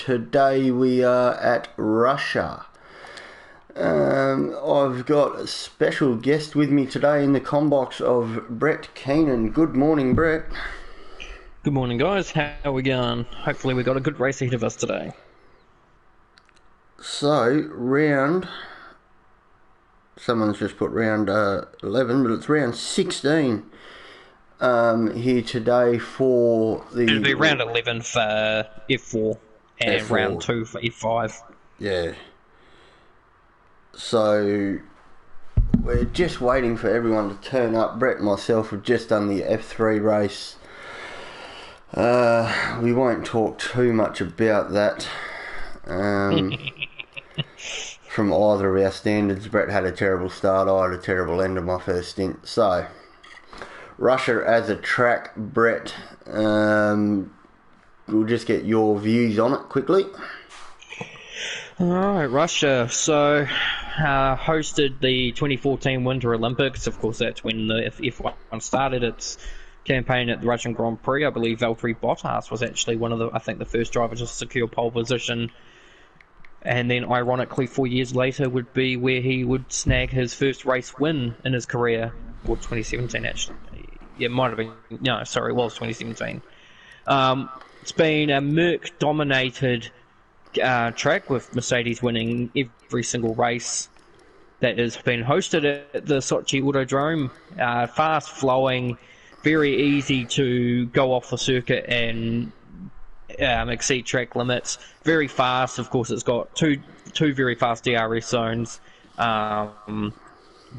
today we are at Russia. I've got a special guest with me today in the combox of Brett Keenan. Good morning, Brett. Good morning, guys. How are we going? Hopefully we got a good race ahead of us today. So, someone's just put round 11, but it's round 16 here today for the... It'll be round 11 for F4 and F4. round 2 for F5. Yeah. So, we're just waiting for everyone to turn up. Brett and myself have just done the F3 race. We won't talk too much about that. From either of our standards, Brett had a terrible start, I had a terrible end of my first stint. So, Russia as a track, Brett, we'll just get your views on it quickly. Alright, Russia. So, hosted the 2014 Winter Olympics. Of course, that's when the F1 started its campaign at the Russian Grand Prix. I believe Valtteri Bottas was actually one of the first drivers to secure pole position. And then, ironically, 4 years later would be where he would snag his first race win in his career. Or 2017, actually. Yeah, it might have been. No, sorry, it was 2017. It's been a Merc-dominated track, with Mercedes winning every single race that has been hosted at the Sochi Autodrome. Fast-flowing, very easy to go off the circuit and exceed track limits. Very fast. Of course, it's got two very fast DRS zones.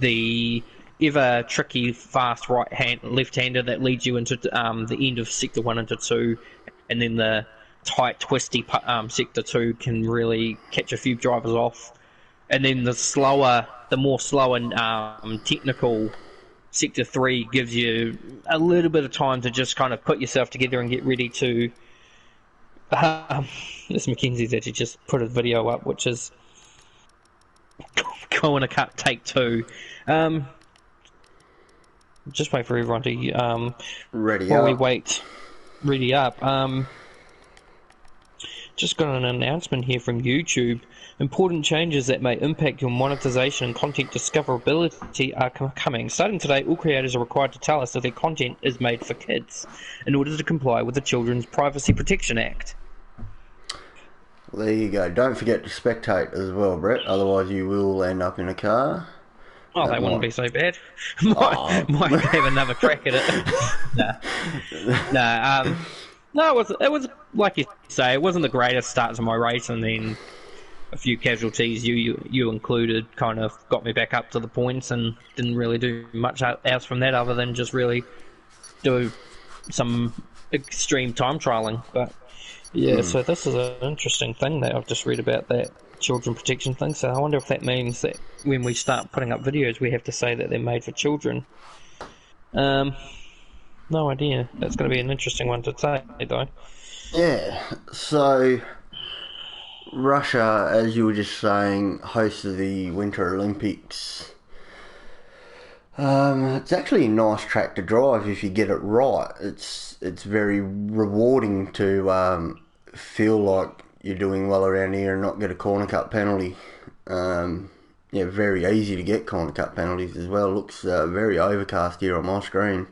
The ever tricky fast left-hander that leads you into the end of sector 1 into 2, and then the tight twisty sector 2 can really catch a few drivers off. And then the more slower technical sector 3 gives you a little bit of time to just kind of put yourself together and get ready to... this Mackenzie's actually just put a video up, which is going to cut take 2. Just wait for everyone to ready up. Just got an announcement here from YouTube. Important changes that may impact your monetization and content discoverability are coming. Starting today, all creators are required to tell us that their content is made for kids in order to comply with the Children's Privacy Protection Act. Well, there you go. Don't forget to spectate as well, Brett. Otherwise you will end up in a car. Oh, that wouldn't be so bad. might have another crack at it. No, it was like you say, it wasn't the greatest start to my race, and then a few casualties you included kind of got me back up to the points, and didn't really do much else from that other than just really do some extreme time trialing. But yeah, so this is an interesting thing that I've just read about, that children protection thing. So I wonder if that means that when we start putting up videos, we have to say that they're made for children. No idea. That's going to be an interesting one to say, though. Yeah, so Russia, as you were just saying, hosted the Winter Olympics. It's actually a nice track to drive if you get it right. It's very rewarding to feel like you're doing well around here and not get a corner cut penalty. Very easy to get corner cut penalties as well. Looks very overcast here on my screen,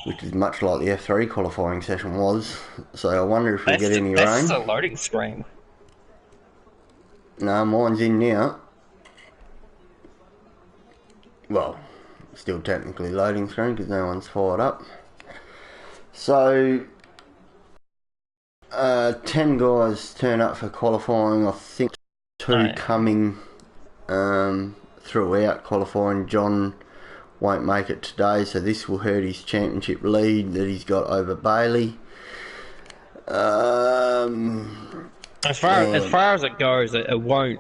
which is much like the F3 qualifying session was. So I wonder if we get any rain. That's a loading screen. No, mine's in now. Well, still technically loading screen because no one's fired up. So, 10 guys turn up for qualifying. I think 2 coming throughout qualifying. John won't make it today, so this will hurt his championship lead that he's got over Bailey. As far as it goes, it won't.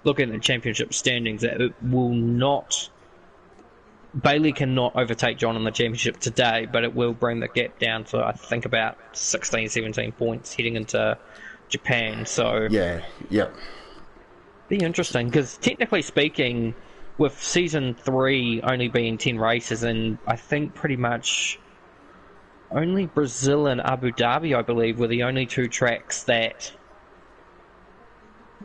Looking at the championship standings, it will not. Bailey cannot overtake John in the championship today, but it will bring the gap down to, I think, about 16, 17 points heading into Japan. So yeah, be interesting, because technically speaking, with season 3 only being 10 races, and I think pretty much only Brazil and Abu Dhabi, I believe, were the only 2 tracks that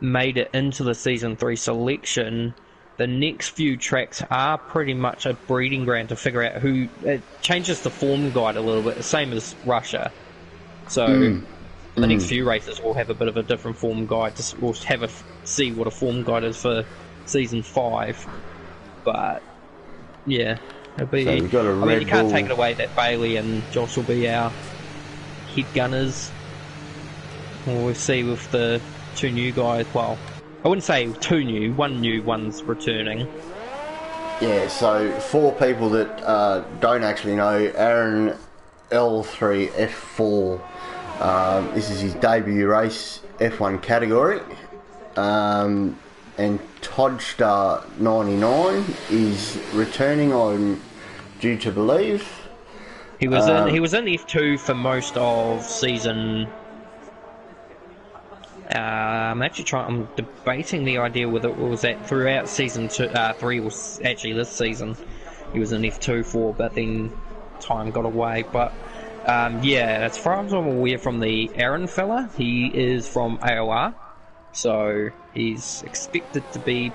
made it into the Season 3 selection, the next few tracks are pretty much a breeding ground to figure out who... It changes the form guide a little bit, the same as Russia. So the next few races will have a bit of a different form guide. We'll see what a form guide is for Season 5. But, yeah, it'll be... So we've got a I mean, Red you can't Bull. take it away that Bailey and Josh will be our head gunners. We'll see with the two new guys. Well, I wouldn't say two new. One new, one's returning. Yeah, so 4 people that don't actually know, Aaron L3 F4. This is his debut race, F1 category. And Toddstar 99 is returning, I'm due to believe. He was in F2 for most of season. I'm debating the idea whether it was that throughout season 3 was actually this season. He was in F2 for, but then time got away. But yeah, as far as I'm aware from the Aaron fella, he is from AOR, so he's expected to be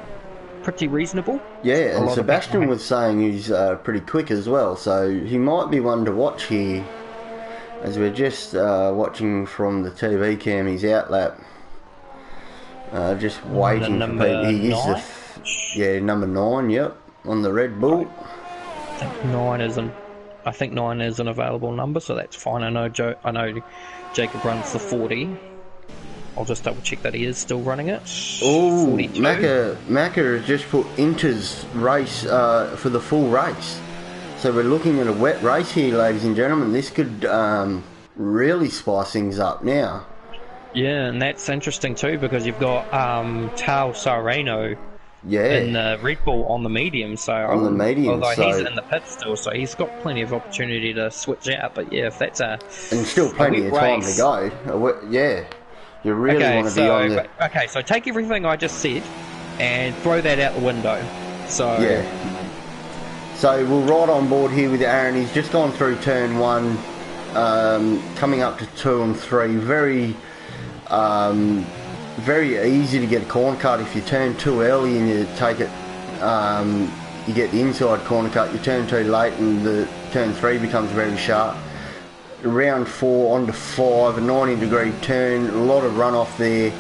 pretty reasonable. Yeah, and Sebastian was saying he's pretty quick as well, so he might be one to watch here. As we're just watching from the TV cam, his outlap. Just waiting for people. He is number 9. Yep, on the Red Bull. I think 9 is an available number, so that's fine. I know Jacob runs the 40. I'll just double check that he is still running it. Oh, Macca has just put Inter's race for the full race. So we're looking at a wet race here, ladies and gentlemen. This could really spice things up now. Yeah, and that's interesting too, because you've got Tal Sareno in the Red Bull on the medium. So although he's in the pit still, so he's got plenty of opportunity to switch out. But yeah, if that's and still plenty of time to go. Yeah, you really want to be on the... Okay, so take everything I just said and throw that out the window. So yeah. So we'll ride on board here with Aaron. He's just gone through turn 1, coming up to 2 and 3. Very easy to get a corner cut. If you turn too early and you take it, you get the inside corner cut. You turn too late and the turn 3 becomes very sharp. Round 4 onto 5, a 90-degree turn, a lot of runoff there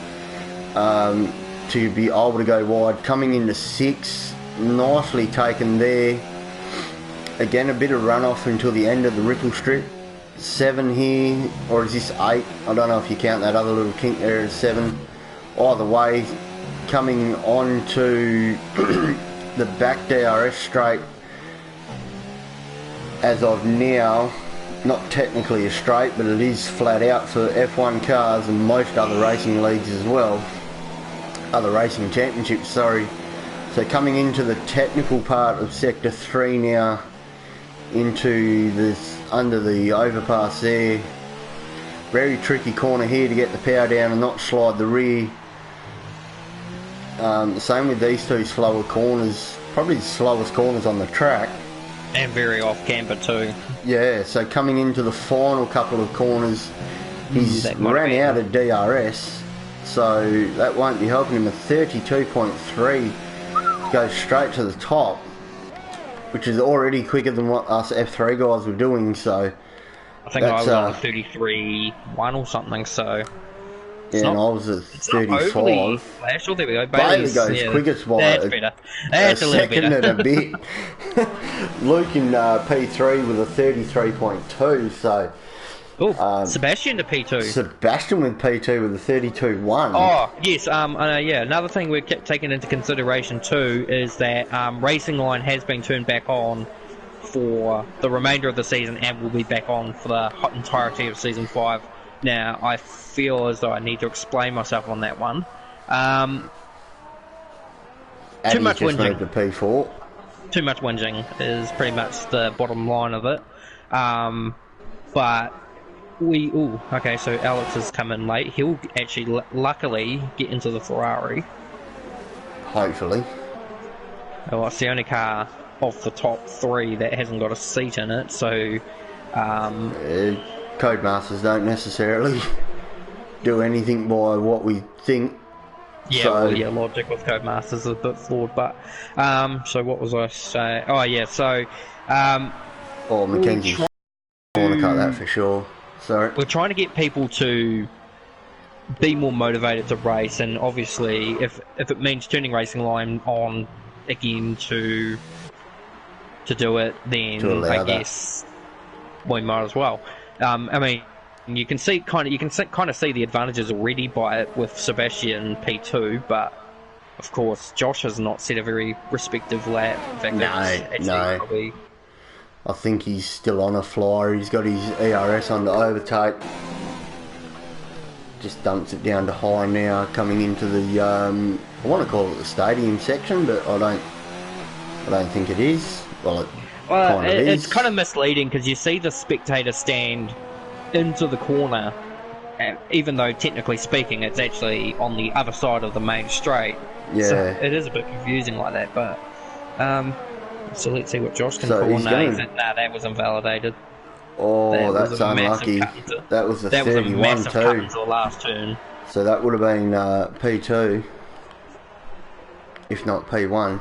to be able to go wide. Coming into 6, nicely taken there. Again, a bit of runoff until the end of the ripple strip. 7 here, or is this 8? I don't know if you count that other little kink there as 7. Either way, coming on to the back DRS straight as of now. Not technically a straight, but it is flat out for F1 cars and most other racing leagues as well. Other racing championships, sorry. So coming into the technical part of Sector 3 now, into this under the overpass there. Very tricky corner here to get the power down and not slide the rear. Same with these two slower corners, probably the slowest corners on the track. And very off camber too. Yeah, so coming into the final couple of corners, he's ran out of DRS, so that won't be helping him. A 32.3 goes straight to the top, which is already quicker than what us F3 guys were doing. So I think I was on a 33.1 or something. So yeah, and I was at 35. Flash. Oh, there we go. Bailey goes quickest by that's better. That's a second better. and a bit. Luke in P3 with a 33.2. So Sebastian to P2. Sebastian with P2 with a 32.1. Oh, yes. Yeah, another thing we're taking into consideration too is that Racing Line has been turned back on for the remainder of the season and will be back on for the entirety of Season 5. Now, I feel as though I need to explain myself on that one. Too much whinging. To P4. Too much whinging is pretty much the bottom line of it. But okay, so Alex has come in late. He'll actually, luckily, get into the Ferrari. Hopefully. Well, it's the only car of the top 3 that hasn't got a seat in it, so... Codemasters don't necessarily do anything by what we think Yeah, So, well, yeah, logic with Codemasters is a bit flawed, but so what was I saying? Oh yeah, so we're Mackenzie's trying corner cut that to for sure. Sorry. we're trying to get people to be more motivated to race, and obviously, if it means turning Racing Line on again to do it, To then I allow that. guess we might as well. I mean, you can kind of see the advantages already by it with Sebastian P2, but of course Josh has not set a very respective lap. In fact, that's actually No. probably. I think he's still on a flyer. He's got his ERS on the overtake. Just dumps it down to high now, coming into the I want to call it the stadium section, but I don't think it is. Well, It's kind of misleading because you see the spectator stand into the corner, even though technically speaking it's actually on the other side of the main straight. Yeah. So it is a bit confusing like that, but so let's see what Josh can So call. he's gonna... That was invalidated. Oh, that's unlucky. That was the 31 cut too. into the last turn. So that would have been P2, if not P1.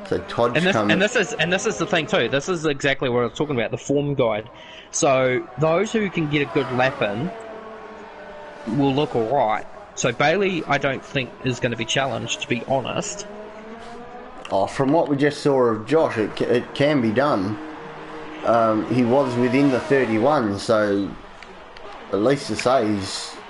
So Todd's coming. And this is the thing too. This is exactly what I was talking about, the form guide. So those who can get a good lap in will look alright. So Bailey, I don't think is going to be challenged, to be honest. Oh, from what we just saw of Josh, it can be done. He was within the 31, so at least to say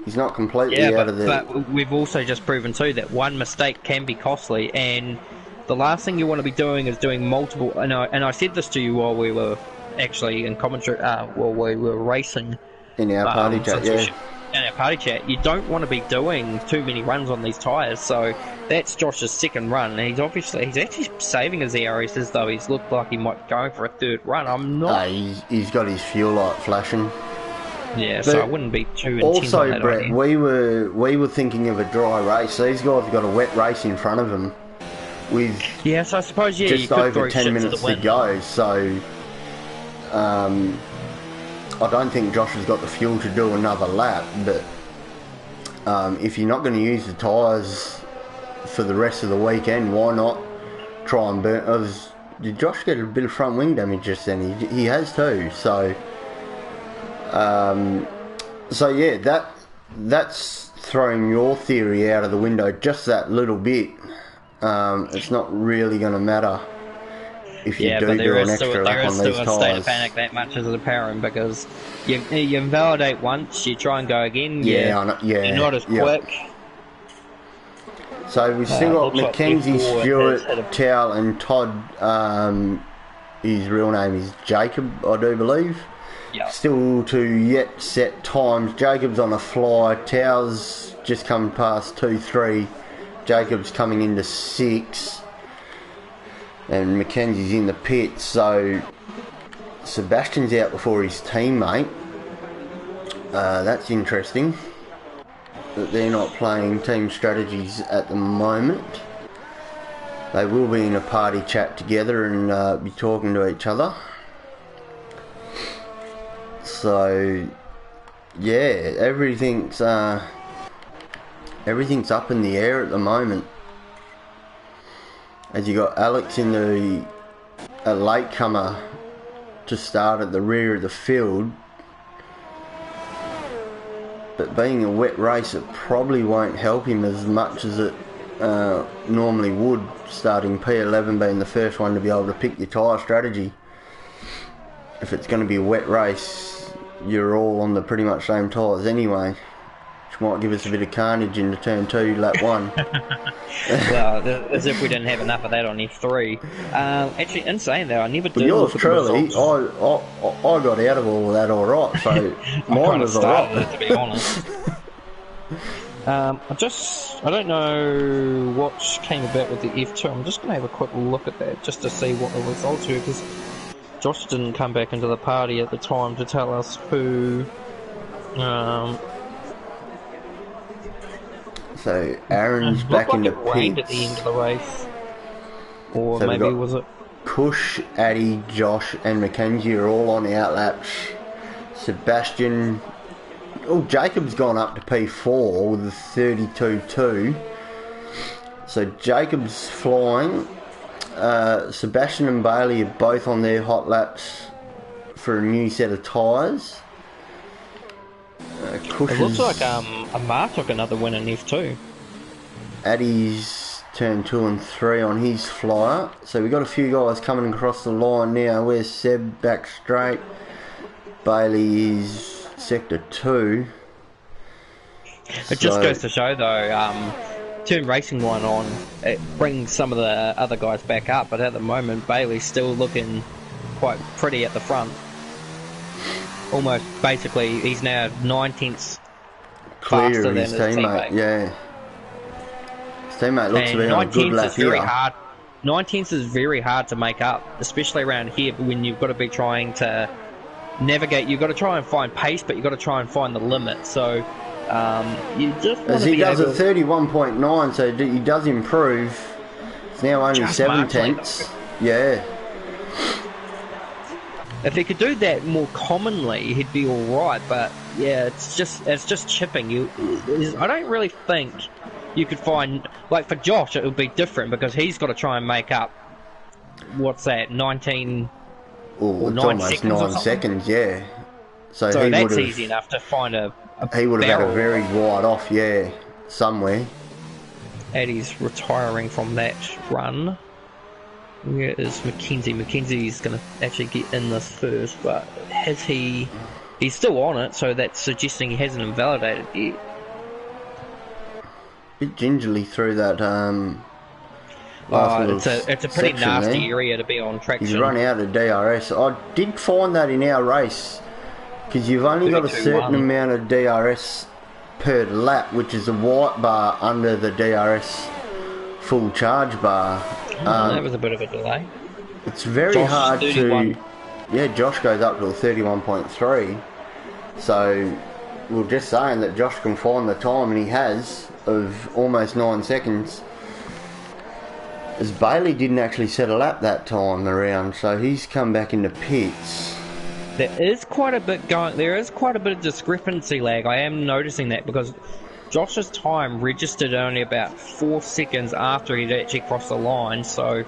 he's not completely out of the... But we've also just proven too that one mistake can be costly, and the last thing you want to be doing is doing multiple. And I said this to you while we were actually in commentary, while we were racing in our party chat, yeah. In our party chat, you don't want to be doing too many runs on these tyres. So that's Josh's second run. And he's actually saving his ERSs, though he's looked like he might be going for a third run. I'm not. He's got his fuel light flashing. Yeah, but so I wouldn't be too intense also, on that. Brett, we were thinking of a dry race. These guys have got a wet race in front of them with so I suppose just you could over 10 minutes to go. So I don't think Josh has got the fuel to do another lap, but if you're not going to use the tyres for the rest of the weekend, why not try and burn... Did Josh get a bit of front wing damage just then? He has too, so... yeah, that's throwing your theory out of the window just that little bit. It's not really going to matter if you do an extra lap on these tyres. There is still a state of panic that much as apparent, because you invalidate once, you try and go again, you're not as quick. So we've still got Mackenzie, Stewart, Towell and Todd. His real name is Jacob, I do believe. Yep. Still to yet set times. Jacob's on a fly. Towell's just come past 2-3. Jacob's coming into 6. And Mackenzie's in the pit, so Sebastian's out before his teammate. That's interesting that they're not playing team strategies at the moment. They will be in a party chat together and be talking to each other. So yeah, everything's up in the air at the moment. As you got Alex in a latecomer to start at the rear of the field, but being a wet race, it probably won't help him as much as it normally would, starting P11 being the first one to be able to pick your tyre strategy. If it's going to be a wet race, you're all on the pretty much same tyres anyway, which might give us a bit of carnage into turn 2, lap 1. Well, as if we didn't have enough of that on F3. Actually, in saying that, I never did. But yours truly, I got out of all of that alright, so mine was alright. To be honest. I don't know what came about with the F2. I'm just going to have a quick look at that just to see what the results were, because Josh didn't come back into the party at the time to tell us who. So Aaron's back in the pits. It rained at the end of the race, or so maybe was it? Kush, Addy, Josh, and Mackenzie are all on outlaps. Sebastian. Oh, Jacob's gone up to P4 with a 32.2. So Jacob's flying. Sebastian and Bailey are both on their hot laps for a new set of tyres. It looks like Amar took another win in F2. Addy's turn 2 and 3 on his flyer. So we've got a few guys coming across the line now. Where's Seb back straight? Bailey is sector 2. It just goes to show though, turn racing line on, it brings some of the other guys back up, but at the moment Bailey's still looking quite pretty at the front. Almost basically he's now 9/10 faster than his teammate. Yeah. His teammate looks to be on a good lap here. 9/10 is very hard to make up, especially around here when you've got to be trying to navigate. You've got to try and find pace, but you've got to try and find the limit. So you just want as to he be does able at 31.9, so he does improve. It's now only 7/10. Yeah. If he could do that more commonly, he'd be all right. But yeah, it's just chipping. I don't really think you could find, like for Josh, it would be different because he's got to try and make up. What's that? 19 or 9 seconds. 9 seconds, yeah. So he that's easy enough to find a he would have had a very wide off, yeah, somewhere. Eddie's retiring from that run. Where is Mackenzie? Mackenzie's going to actually get in this first, but he's still on it, so that's suggesting he hasn't invalidated yet. Bit gingerly through that it's a pretty nasty area to be on traction. He's run out of DRS. I did find that in our race, because you've only got a certain amount of DRS per lap, which is a white bar under the DRS full charge bar. That was a bit of a delay. It's very hard to... Yeah, Josh goes up to a 31.3. So we're just saying that Josh can find the time, and he has, of almost 9 seconds. As Bailey didn't actually set a lap that time around, so he's come back into pits. There is quite a bit of discrepancy lag. I am noticing that because Josh's time registered only about 4 seconds after he'd actually crossed the line, so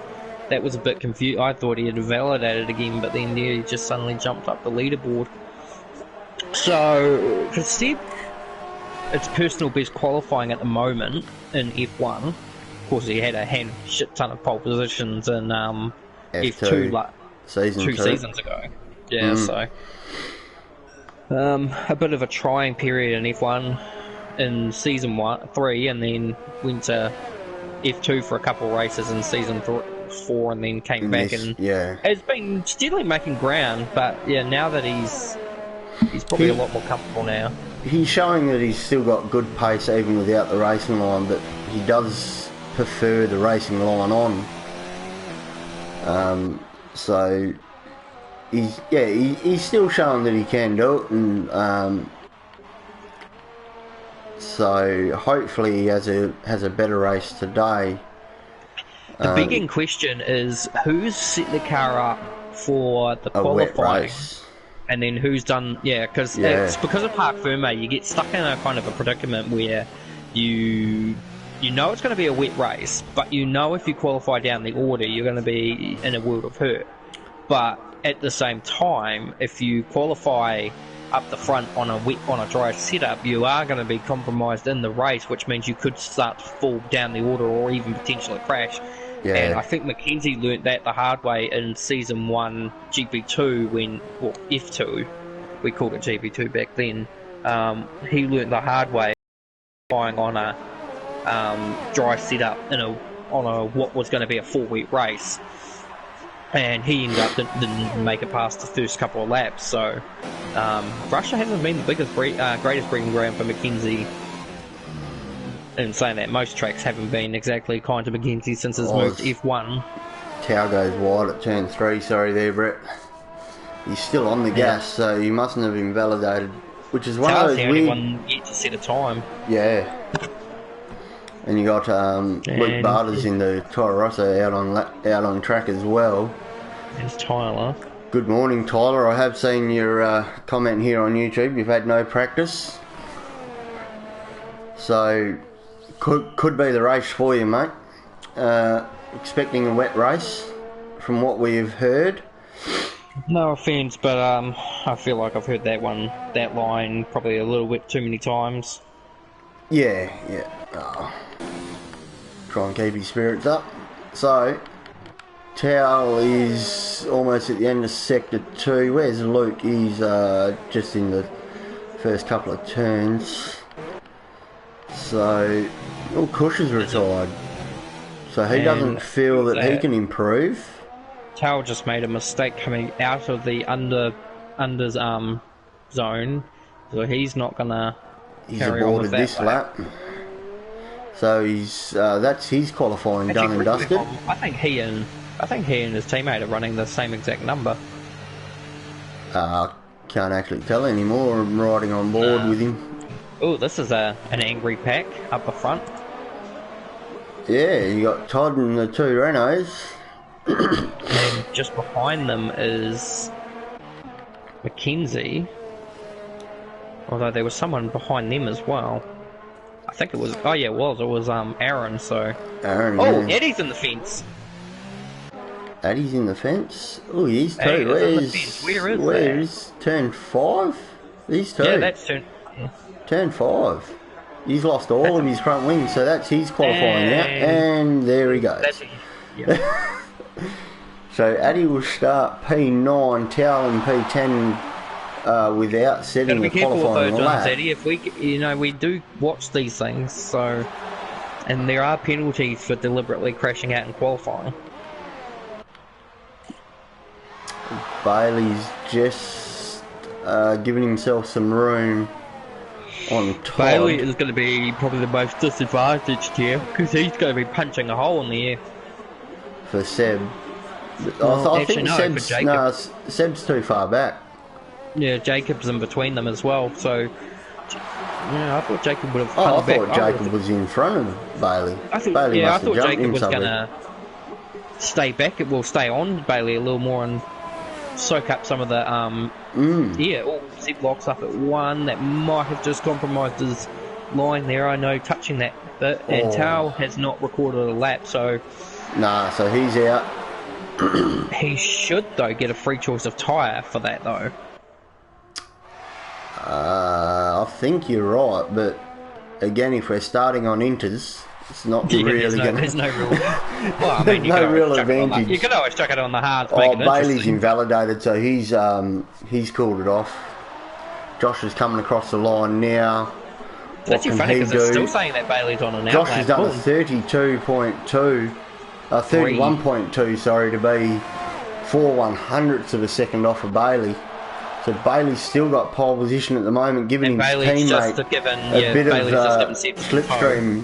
that was a bit confused. I thought he had validated again, but then he just suddenly jumped up the leaderboard. So, for Seb, it's personal best qualifying at the moment in F1. Of course, he had a shit ton of pole positions in F2 like 2 seasons ago. Yeah, so a bit of a trying period in F1 in season 3, and then went to F2 for a couple of races in season 4, and then came back and has been steadily making ground. But yeah, now that he's probably a lot more comfortable now. He's showing that he's still got good pace even without the racing line, but he does prefer the racing line on. So he's still showing that he can do it, and so hopefully he has a better race today. The big in question is who's set the car up for the qualifying, and then who's done. Because it's because of Parc Ferme, you get stuck in a kind of a predicament where you know it's going to be a wet race, but you know if you qualify down the order, you're going to be in a world of hurt. But at the same time, if you qualify up the front on a dry setup, you are going to be compromised in the race, which means you could start to fall down the order or even potentially crash. Yeah. And I think Mackenzie learnt that the hard way in season 1 GP2 F2, we called it GP2 back then. He learnt the hard way flying on a dry setup on what was going to be a 4-week race. And he ended up didn't make it past the first couple of laps. So Russia hasn't been the greatest breeding ground for Mackenzie. In saying that, most tracks haven't been exactly kind to Mackenzie since his move to F1. Tower goes wide at turn 3. Sorry there, Brett. He's still on the gas, so he mustn't have invalidated. Which is one of those weird... the only one yet to set a time. Yeah. And you got Luke Barters in the Toro Rosso out on track as well. There's Tyler. Good morning, Tyler. I have seen your comment here on YouTube. You've had no practice. So, could be the race for you, mate. Expecting a wet race, from what we've heard. No offence, but I feel like I've heard that line probably a little bit too many times. Yeah. Oh. Try and keep his spirits up. So, Towel is almost at the end of Sector 2. Where's Luke? He's just in the first couple of turns. So, Cush is retired. So he doesn't feel that he can improve. Towel just made a mistake coming out of the unders zone, so he's not gonna carry on with that this lap. So he's that's his qualifying done and dusted. I think he and his teammate are running the same exact number. Can't actually tell anymore. I'm riding on board with him. Oh, this is an angry pack up the front. Yeah, you got Todd and the two Renaults. And just behind them is Mackenzie. Although there was someone behind them as well. I think it was. Oh yeah, it was. It was Aaron. So. Aaron. Oh, yeah. Eddie's in the fence. Eddie's in the fence. Oh, he's two. Where's turn 5? These two. Yeah, that's turn 5. He's lost all of his front wings, so that's his qualifying out, and there he goes. So Addy will start P9, Towel and P10 without setting the qualifying lap. Eddie. If we do watch these things, so and there are penalties for deliberately crashing out in qualifying. Bailey's just giving himself some room on Todd. Bailey is going to be probably the most disadvantaged here because he's going to be punching a hole in the air. For Seb. I think Seb's too far back. Yeah, Jacob's in between them as well, so I thought Jacob would have I thought Jacob was in front of Bailey. I thought Jacob was going to stay back. It will stay on Bailey a little more and soak up some of the Seb locks up at 1. That might have just compromised his line there. I know, touching that bit, and Tao has not recorded a lap, so so he's out. He should though get a free choice of tyre for that though. I think you're right, but again, if we're starting on inters, it's not really going to... There's no real... Well, I mean, no real advantage. You can always chuck it on the hard to make it Bailey's invalidated, so he's cooled it off. Josh is coming across the line now. It's actually funny because it's still saying that Bailey's on an Josh has done a 32.2... 31.2, sorry, to be 4/100ths of a second off of Bailey. So Bailey's still got pole position at the moment, giving his teammate a bit of slipstream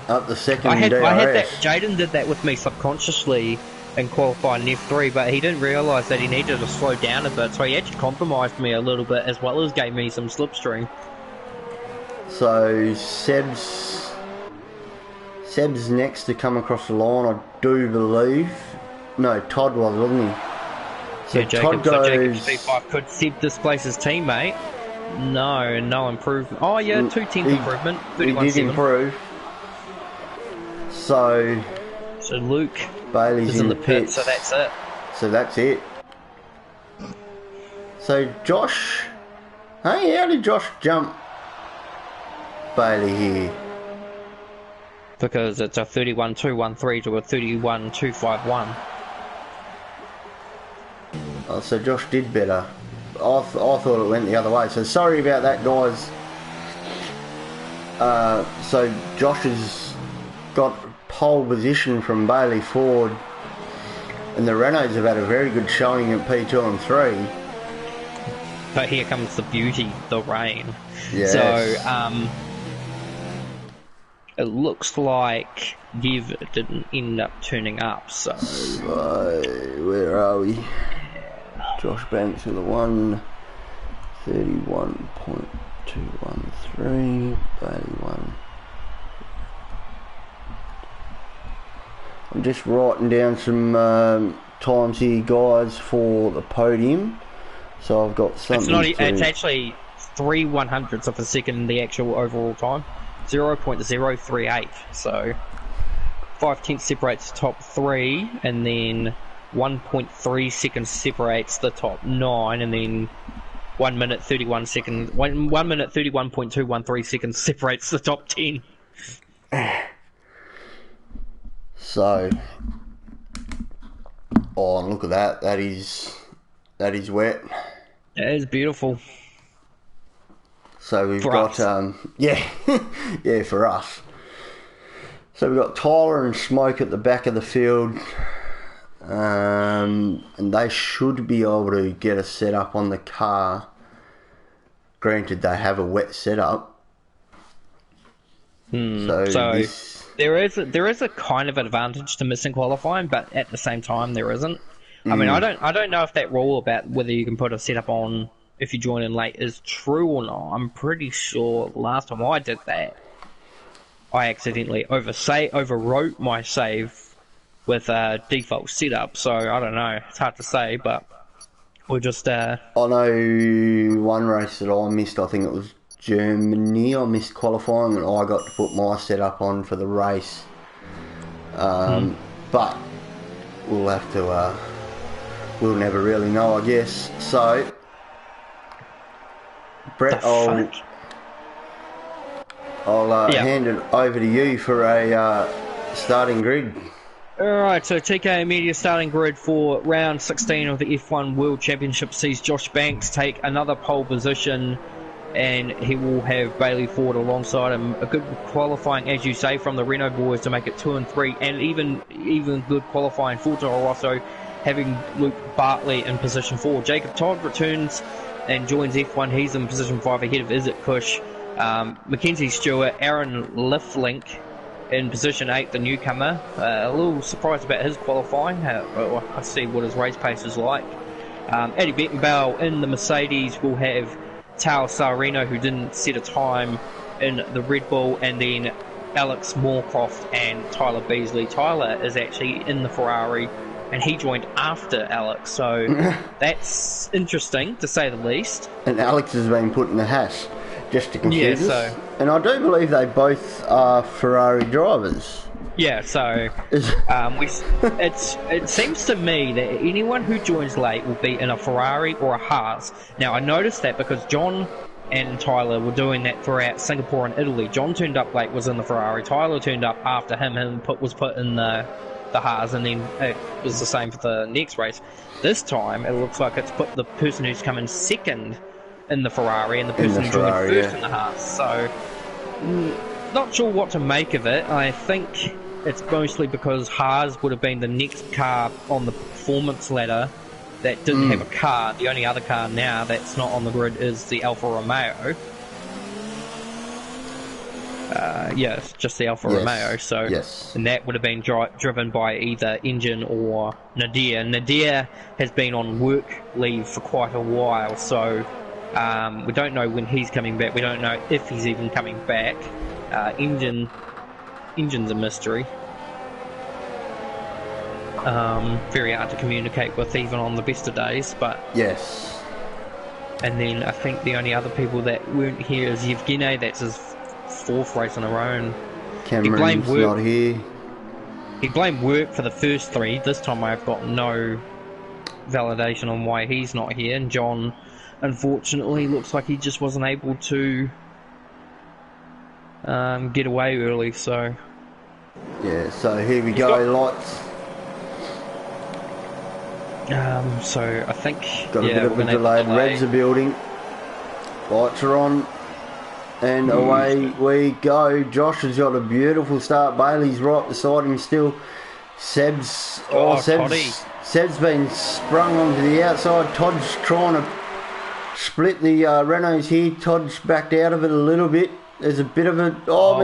up the second DRS. I had that. Jaden did that with me subconsciously in qualifying F3, but he didn't realise that he needed to slow down a bit, so he actually compromised me a little bit as well as gave me some slipstream. So Seb's next to come across the line, I do believe. No, Todd was, wasn't he? So Todd goes... Jacob's V5. Could Seb displace his teammate? No improvement. Oh yeah, 2/10 improvement. He did improve. So Luke Bailey's in the pit, so that's it. So Josh... Hey, how did Josh jump Bailey here? Because it's a 31.213 to a 31.251. Oh, so Josh did better. I thought it went the other way. So sorry about that, guys. So Josh has got pole position from Bailey Ford, and the Renaults have had a very good showing at P2 and 3. But here comes the beauty, the rain. Yes. So it looks like Div didn't end up turning up, so where are we? Josh Banks with a 1:31.213, Bailey 1. I'm just writing down some times here, guys, for the podium. So I've got something. It's actually 3/100ths of a second the actual overall time. 0.038. So 5 tenths separates the top 3, and then 1.3 seconds separates the top 9, and then 1 minute 31 seconds. 1 minute 31.213 seconds separates the top 10. So, oh, and look at that. That is wet. It is beautiful. So we've For got, us. yeah, yeah, for us. So we've got Tyler and Smoke at the back of the field, and they should be able to get a setup on the car. Granted, they have a wet setup. So there is a kind of advantage to missing qualifying, but at the same time there isn't. I mean, I don't know if that rule about whether you can put a setup on if you join in late is true or not. I'm pretty sure last time I did that, I accidentally overwrote my save with a default setup. So I don't know. It's hard to say, but we'll just. I know one race that I missed. I think it was Germany. I missed qualifying, and I got to put my setup on for the race. But we'll have to. We'll never really know, I guess. So, Brett, I'll hand it over to you for a starting grid. Alright, so TK Media starting grid for round 16 of the F1 World Championship sees Josh Banks take another pole position, and he will have Bailey Ford alongside him. A good qualifying, as you say, from the Renault boys to make it 2 and 3, and even good qualifying for Toro Rosso, having Luke Bartley in position 4. Jacob Todd returns and joins F1. He's in position 5 ahead of Izzet Kush. Mackenzie Stewart, Aaron Lifflink in position 8, the newcomer. A little surprised about his qualifying. I see what his race pace is like. Eddie Beckenbauer in the Mercedes will have Tao Sarino, who didn't set a time in the Red Bull, and then Alex Moorcroft and Tyler Beasley. Tyler is actually in the Ferrari, and he joined after Alex, so that's interesting to say the least. And Alex has been put in the hash just to confuse us. So, and I do believe they both are Ferrari drivers. Yeah, so it seems to me that anyone who joins late will be in a Ferrari or a Haas. Now, I noticed that because John and Tyler were doing that throughout Singapore and Italy. John turned up late, was in the Ferrari. Tyler turned up after him and was put in the Haas, and then it was the same for the next race. This time, it looks like it's put the person who's come in second in the Ferrari and the person who joined first in the Haas. So, not sure what to make of it. I think it's mostly because Haas would have been the next car on the performance ladder that didn't have a car. The only other car now that's not on the grid is the Alfa Romeo. It's just the Alfa Romeo. So, and that would have been driven by either Engine or Nadir. Nadir has been on work leave for quite a while, so we don't know when he's coming back. We don't know if he's even coming back. Engine's a mystery. Very hard to communicate with even on the best of days, but yes. And then I think the only other people that weren't here is Yevgeny. That's his fourth race in a row. And Cameron's not here. He blamed work for the first three. This time I've got no validation on why he's not here. And John, unfortunately, looks like he just wasn't able to get away early. So yeah. So here we go. Lights. So I think got a bit of a delay. Reds are building. Lights are on. And away we go. Josh has got a beautiful start. Bailey's right beside him still. Seb's been sprung onto the outside. Todd's trying to split the Renaults here. Todd's backed out of it a little bit. There's a bit of a...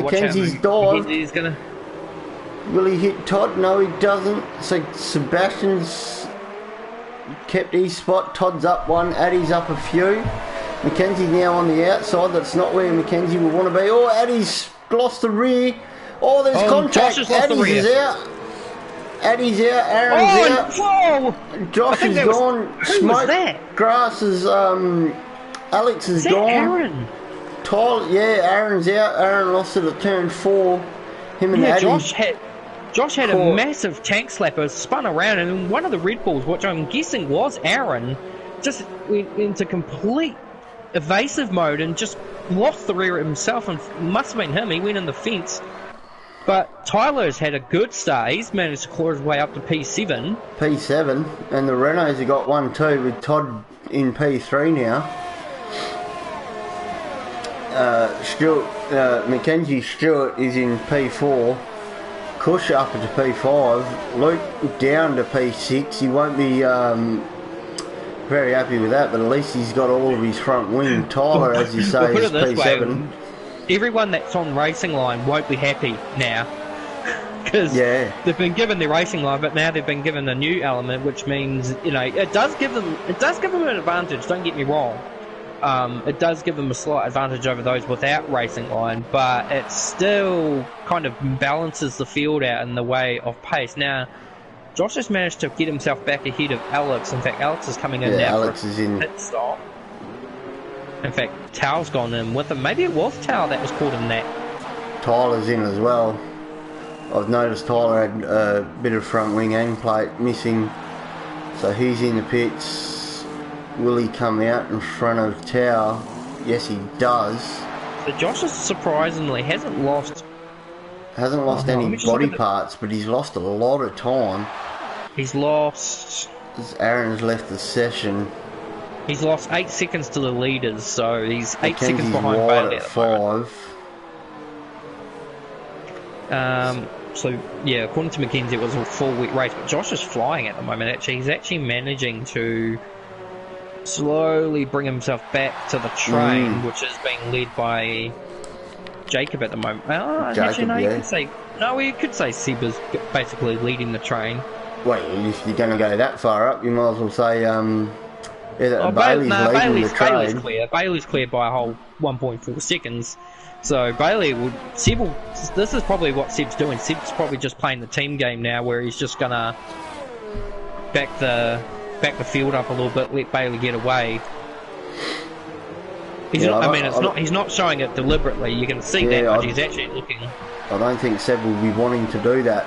Mackenzie's dive. He's gonna... Will he hit Todd? No, he doesn't. So Sebastian's kept his spot. Todd's up one. Addy's up a few. Mackenzie now on the outside. That's not where Mackenzie will want to be. Oh, Addy's lost the rear. Oh, there's contact. Addy's is out. Addy's out. Aaron's out. Whoa. Josh is gone. Who was that? Grass is... Alex is gone. Aaron? Tyler, yeah, Aaron's out. Aaron lost it at turn 4. Him and Yeah, Addy Josh had a caught. massive tank slapper, spun around, and one of the Red Bulls, which I'm guessing was Aaron, just went into complete evasive mode and just lost the rear himself, and must have been him. He went in the fence. But Tyler's had a good start. He's managed to claw his way up to P7. P7, and the Renaults have got 1 too, with Todd in P3 now. Mackenzie Stewart is in P4. Cush up into P5. Luke down to P6. He won't be very happy with that, but at least he's got all of his front wing. Tyler, as you say, is P7. Everyone that's on racing line won't be happy now. Because they've been given the racing line, but now they've been given a new element, which means, you know, it does give them an advantage, don't get me wrong. It does give them a slight advantage over those without racing line, but it still kind of balances the field out in the way of pace. Now, Josh has managed to get himself back ahead of Alex. In fact, Alex is coming in now Alex for a is in pit stop. In fact, Tao's gone in with him. Maybe it was Tao that was caught in that. Tyler's in as well. I've noticed Tyler had a bit of front wing end plate missing, so he's in the pits. Will he come out in front of Tao? Yes, he does. So Josh surprisingly hasn't lost any body parts, but he's lost a lot of time. He's lost. Aaron's left the session. He's lost 8 seconds to the leaders, so he's 8 Mackenzie's seconds behind Bailey at 5. So yeah, according to Mackenzie, it was a full week race, but Josh is flying at the moment. Actually, he's actually managing to slowly bring himself back to the train, which is being led by Jacob at the moment. You could say Seb is basically leading the train. Wait, if you're going to go that far up, you might as well say Bailey's leading the train. Bailey's clear by a whole 1.4 seconds. So this is probably what Seb's doing. Seb's probably just playing the team game now, where he's just gonna back the field up a little bit, let Bailey get away. He's not showing it deliberately. You can see that much. He's actually looking. I don't think Seb will be wanting to do that.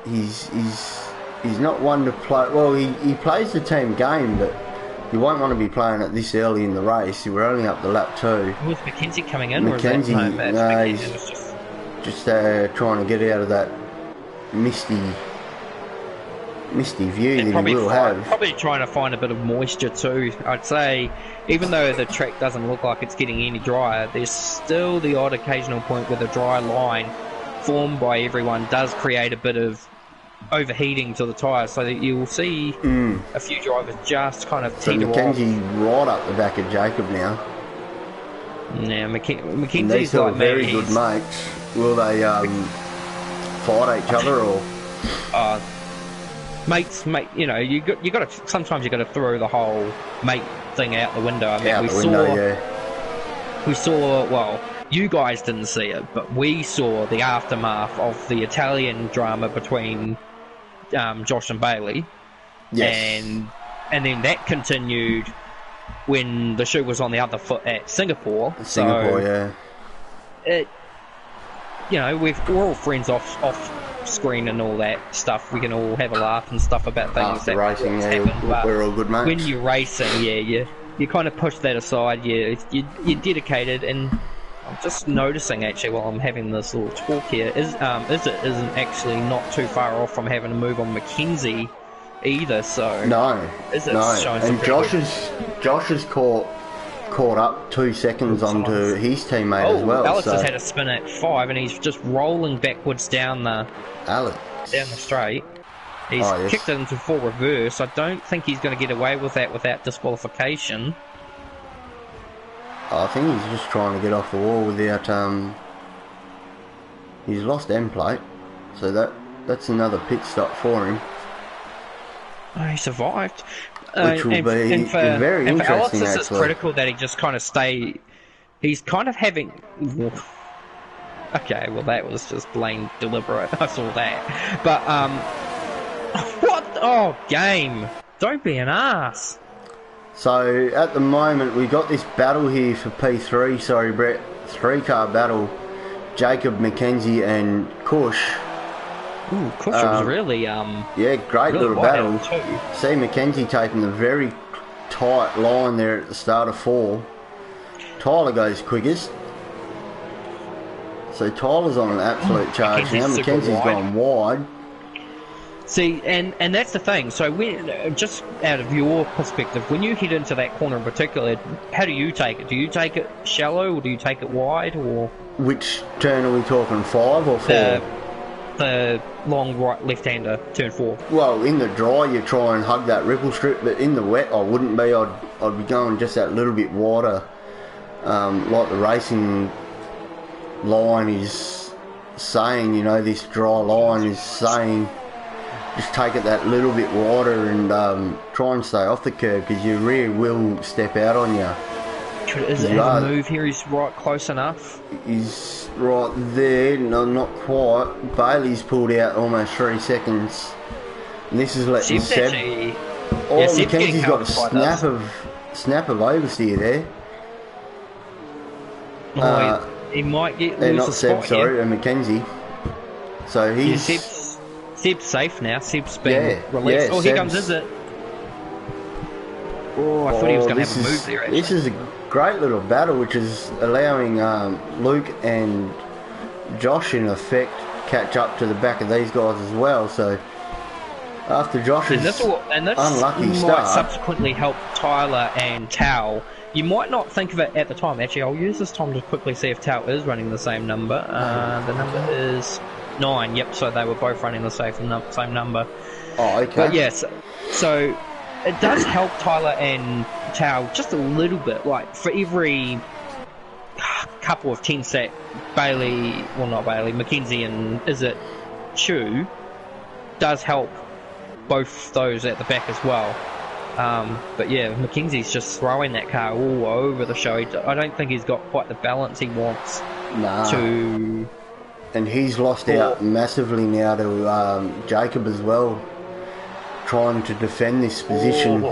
He's not one to play. Well, he plays the team game, but you won't want to be playing it this early in the race. We're only up to lap 2. Was Mackenzie coming in? Mackenzie, or is that no, he's just trying to get out of that misty view that he will have. Probably trying to find a bit of moisture too. I'd say, even though the track doesn't look like it's getting any drier, there's still the odd occasional point where the dry line formed by everyone does create a bit of overheating to the tyres, so that you will see a few drivers just kind of teeter off. Mackenzie right up the back of Jacob now. Now Mackenzie's like very good mates. Will they fight each other or? Mates, you know, you got to sometimes you got to throw the whole mate thing out the window. I mean, we saw. Well, you guys didn't see it, but we saw the aftermath of the Italian drama between Josh and Bailey. Yes. And then that continued when the shoe was on the other foot at Singapore. We're all friends off screen and all that stuff. We can all have a laugh and stuff about things after racing. We're all good mates. When you're racing, you kind of push that aside. You're dedicated, and I'm just noticing actually while I'm having this little talk here, Is it isn't actually not too far off from having to move on Mackenzie either. So no, showing and Josh has caught up 2 seconds onto his teammate as well. Alex has had a spin at 5, and he's just rolling backwards down the straight. He's kicked it into full reverse. I don't think he's going to get away with that without disqualification. I think he's just trying to get off the wall without he's lost end plate, so that's another pit stop for him. Oh, he survived. Which will be very interesting, for Alex, actually. It's critical that he just kind of stay. He's kind of having. Okay, well that was just plain deliberate. I saw that, but what? Oh, game! Don't be an ass. So at the moment we got this battle here for P3. Sorry, Brett. 3-car battle. Jacob, Mackenzie, and Kush. Ooh, Kush was really Yeah, great really little battle. See Mackenzie taking a very tight line there at the start of 4. Tyler goes quickest. So Tyler's on an absolute charge now. Mackenzie's gone wide. See, and that's the thing. So, when, just out of your perspective, when you head into that corner in particular, how do you take it? Do you take it shallow, or do you take it wide, or which turn are we talking? 5 or 4? The long right left-hander, turn 4. Well, in the dry, you try and hug that ripple strip, but in the wet, I wouldn't be. I'd be going just that little bit wider, like the racing line is saying. You know, this dry line is saying. Just take it that little bit wider and try and stay off the curb because your rear will step out on you. Is it a move here? He's right close enough. He's right there. No, not quite. Bailey's pulled out almost 3 seconds. And this is letting Seb. Mackenzie's got a snap of oversteer there. He might lose not the Seb, spot. sorry, and Mackenzie. So he's. Yeah, Seb's safe now. Seb's been released. Yeah, here comes Izzet. Oh, I thought he was going to have a move there, actually. This is a great little battle, which is allowing Luke and Josh, in effect, catch up to the back of these guys as well. So, after Josh's unlucky start... might subsequently help Tyler and Tao. You might not think of it at the time. Actually, I'll use this time to quickly see if Tao is running the same number. The number is 9. Yep, so they were both running the same number. Oh, okay. But yes, so it does help Tyler and Tao just a little bit. Like, for every couple of 10 sec, Mackenzie and Izzet Chew does help both those at the back as well. But yeah, Mackenzie's just throwing that car all over the show. I don't think he's got quite the balance he wants to... And he's lost out massively now to Jacob as well, trying to defend this position.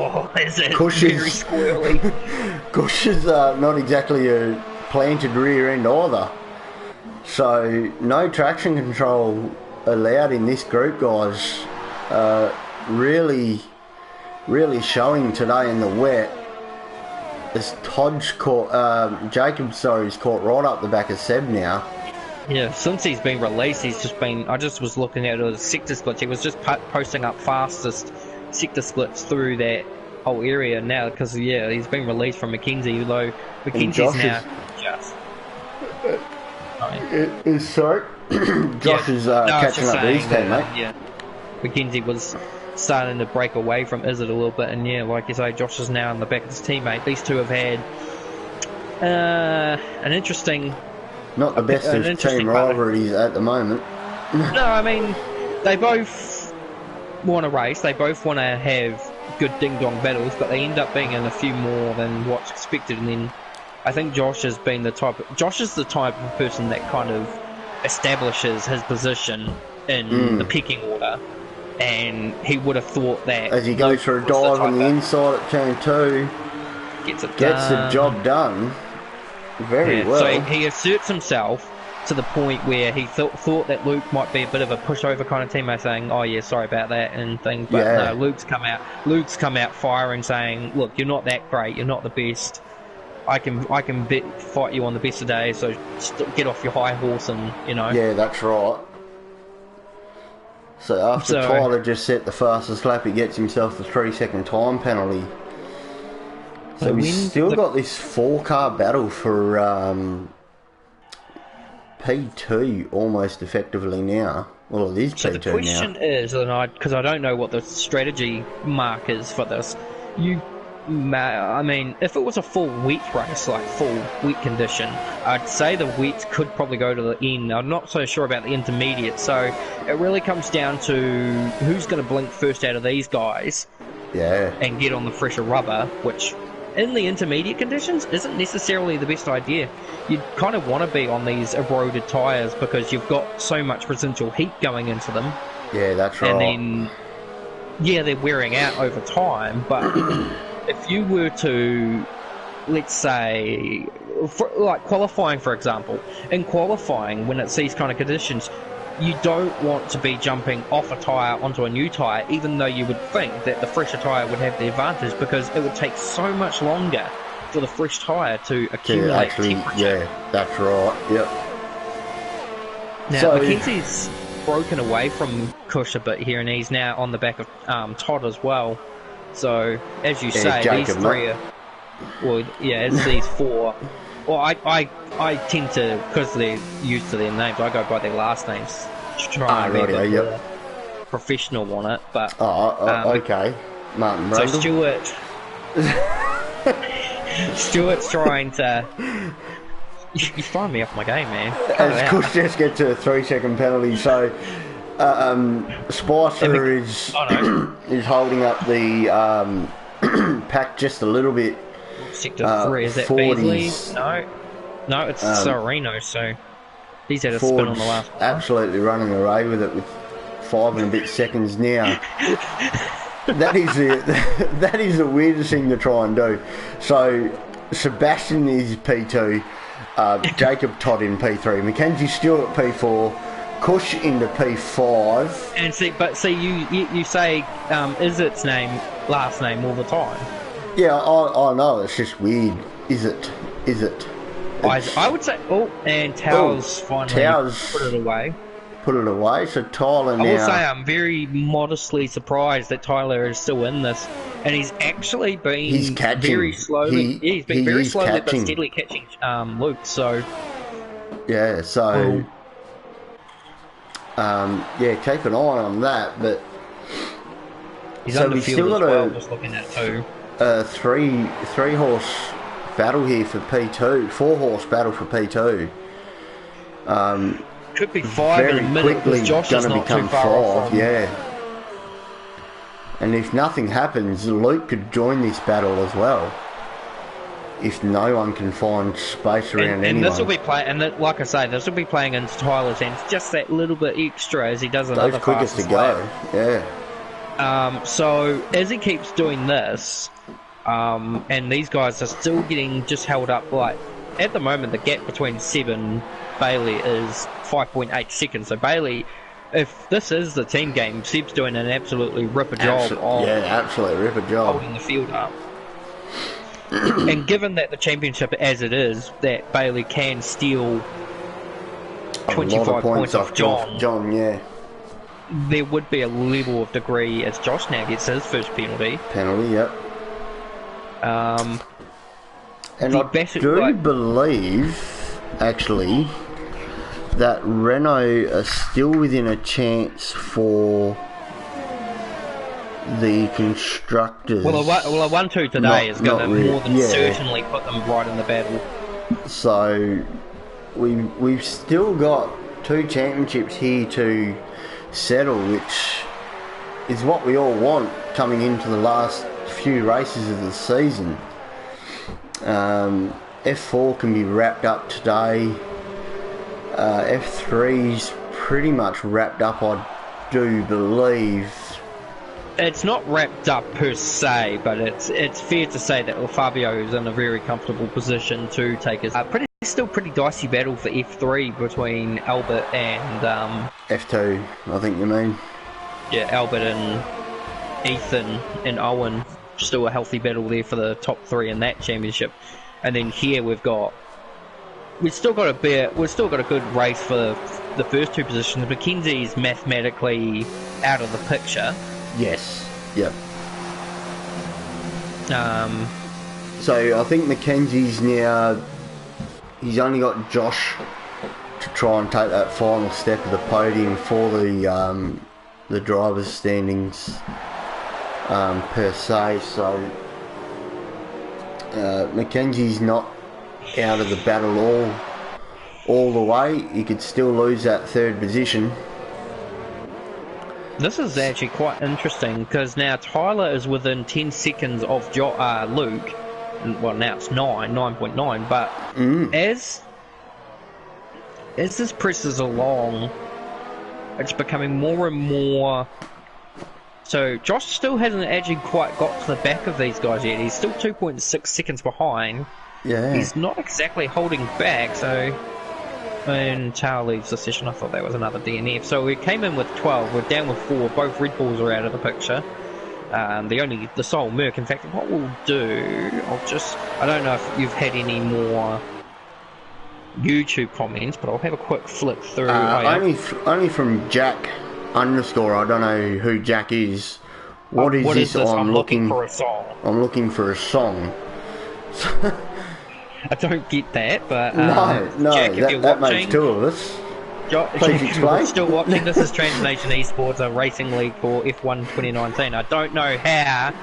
Kush is very squirrely. Kush is not exactly a planted rear end either. So no traction control allowed in this group, guys. Really showing today in the wet. As Todd's caught, Jacob's caught right up the back of Seb now. Yeah, since he's been released, he's just been... I just was looking at it as sector splits. He was just posting up fastest sector splits through that whole area now because, yeah, he's been released from Mackenzie, though Mackenzie's now just... Sorry? Josh is catching up to his teammate. Yeah, Mackenzie was starting to break away from Izzet a little bit, and yeah, like you say, Josh is now in the back of his teammate. These two have had an interesting... Not the best of team rivalries at the moment. No, I mean, they both want to race, they both want to have good ding-dong battles, but they end up being in a few more than what's expected, and then I think Josh is the type of person that kind of establishes his position in the pecking order, and he would have thought that... As he goes for a dive on the inside at turn 2, gets the job done. Very well. So he asserts himself to the point where he thought that Luke might be a bit of a pushover kind of teammate, saying, "Oh yeah, sorry about that," and things. But no, Luke's come out firing, saying, "Look, you're not that great. You're not the best. I can fight you on the best of days. So get off your high horse and you know." Yeah, that's right. So after Tyler just set the fastest lap, he gets himself the 3-second time penalty. So we've still got this 4-car battle for P2 almost effectively now. Well, it is P2 now. So the question is, and because I don't know what the strategy mark is for this, I mean, if it was a full wet race, like full wet condition, I'd say the wets could probably go to the end. I'm not so sure about the intermediate, so it really comes down to who's going to blink first out of these guys and get on the fresher rubber, which... in the intermediate conditions isn't necessarily the best idea. You'd kind of want to be on these eroded tyres because you've got so much residual heat going into them. Yeah, that's right. And then, they're wearing out over time, but if you were to, let's say, like qualifying, for example, in qualifying, when it's these kind of conditions, you don't want to be jumping off a tyre onto a new tyre, even though you would think that the fresher tyre would have the advantage, because it would take so much longer for the fresh tyre to accumulate temperature. Yeah, that's right. Yep. Now, So, Mackenzie's broken away from Cush a bit here, and he's now on the back of Todd as well. So, as you say, Jacob, these three are... Well, yeah, it's these four. Well, I tend to, because they're used to their names, I go by their last names to try and be a bit professional on it. But okay, Martin Brundle. So Stuart's trying to... You're throwing me off my game, man. As Kush just gets a 3-second penalty, so Spicer is holding up the pack just a little bit. Sector 3, is that 40s. Beasley? No, it's Sereno, so he's had a spin on the last one. Absolutely running away with it with 5 and a bit seconds now. That is the weirdest thing to try and do. So Sebastian is P2, Jacob Todd in P3, Mackenzie Stewart P4, Kush into P5. And see, you say is its last name all the time. Yeah, I know, it's just weird. Is it? I would say, and Towers finally put it away. So Tyler now... I will say I'm very modestly surprised that Tyler is still in this, and he's actually been very slowly... he's been very slowly but steadily catching Luke, so... Yeah, so... keep an eye on that, but... He's so we still got well, just looking at too. Three horse battle here for P2, 4-horse battle for P2. Could be 5 in a minute because Josh is not too far off. Yeah. And if nothing happens, Luke could join this battle as well. If no one can find space around anyone. And this will be like I say, this will be playing into Tyler's hands just that little bit extra as he does another fastest quickest to go. Yeah. So as he keeps doing this, and these guys are still getting just held up, like at the moment the gap between Seb and Bailey is 5.8 seconds. So Bailey, if this is the team game, Seb's doing an absolutely ripper job holding the field up. And given that the championship as it is, that Bailey can steal 25 points off John, yeah. There would be a level of degree as Josh now gets his first penalty. Yep. And I do believe, actually, that Renault are still within a chance for the constructors. Well, a 1-2 today is going to more than certainly put them right in the battle. So, we've still got 2 championships here to settle, which is what we all want coming into the last few races of the season. F4 can be wrapped up today. F3's pretty much wrapped up, I do believe. It's not wrapped up per se, but it's fair to say that Fabio is in a very comfortable position to take his still pretty dicey battle for F3 between Albert and F2, I think you mean. Yeah, Albert and Ethan and Owen. Still a healthy battle there for the top 3 in that championship. And then here we've still got a good race for the first 2 positions. Mackenzie's mathematically out of the picture. Yes. Yep. So I think Mackenzie's now. He's only got Josh to try and take that final step of the podium for the drivers' standings per se. So Mackenzie's not out of the battle all the way. He could still lose that 3rd position. This is actually quite interesting because now Tyler is within 10 seconds of Luke. Well, now it's 9.9, but as this presses along, it's becoming more and more So Josh still hasn't actually quite got to the back of these guys yet. He's still 2.6 seconds behind. Yeah. He's not exactly holding back, so... And Tao leaves the session. I thought that was another DNF. So we came in with 12. We're down with 4. Both Red Bulls are out of the picture. The sole Merc. In fact, what we'll do... I don't know if you've had any more YouTube comments, but I'll have a quick flick through. Only from Jack _ I don't know who Jack is. What is this? I'm looking for a song. I'm looking for a song. I don't get that, but no, Jack, if you're that watching, makes 2 of us. Please explain. Still watching. This is Transnation Esports, a racing league for F1 2019. I don't know how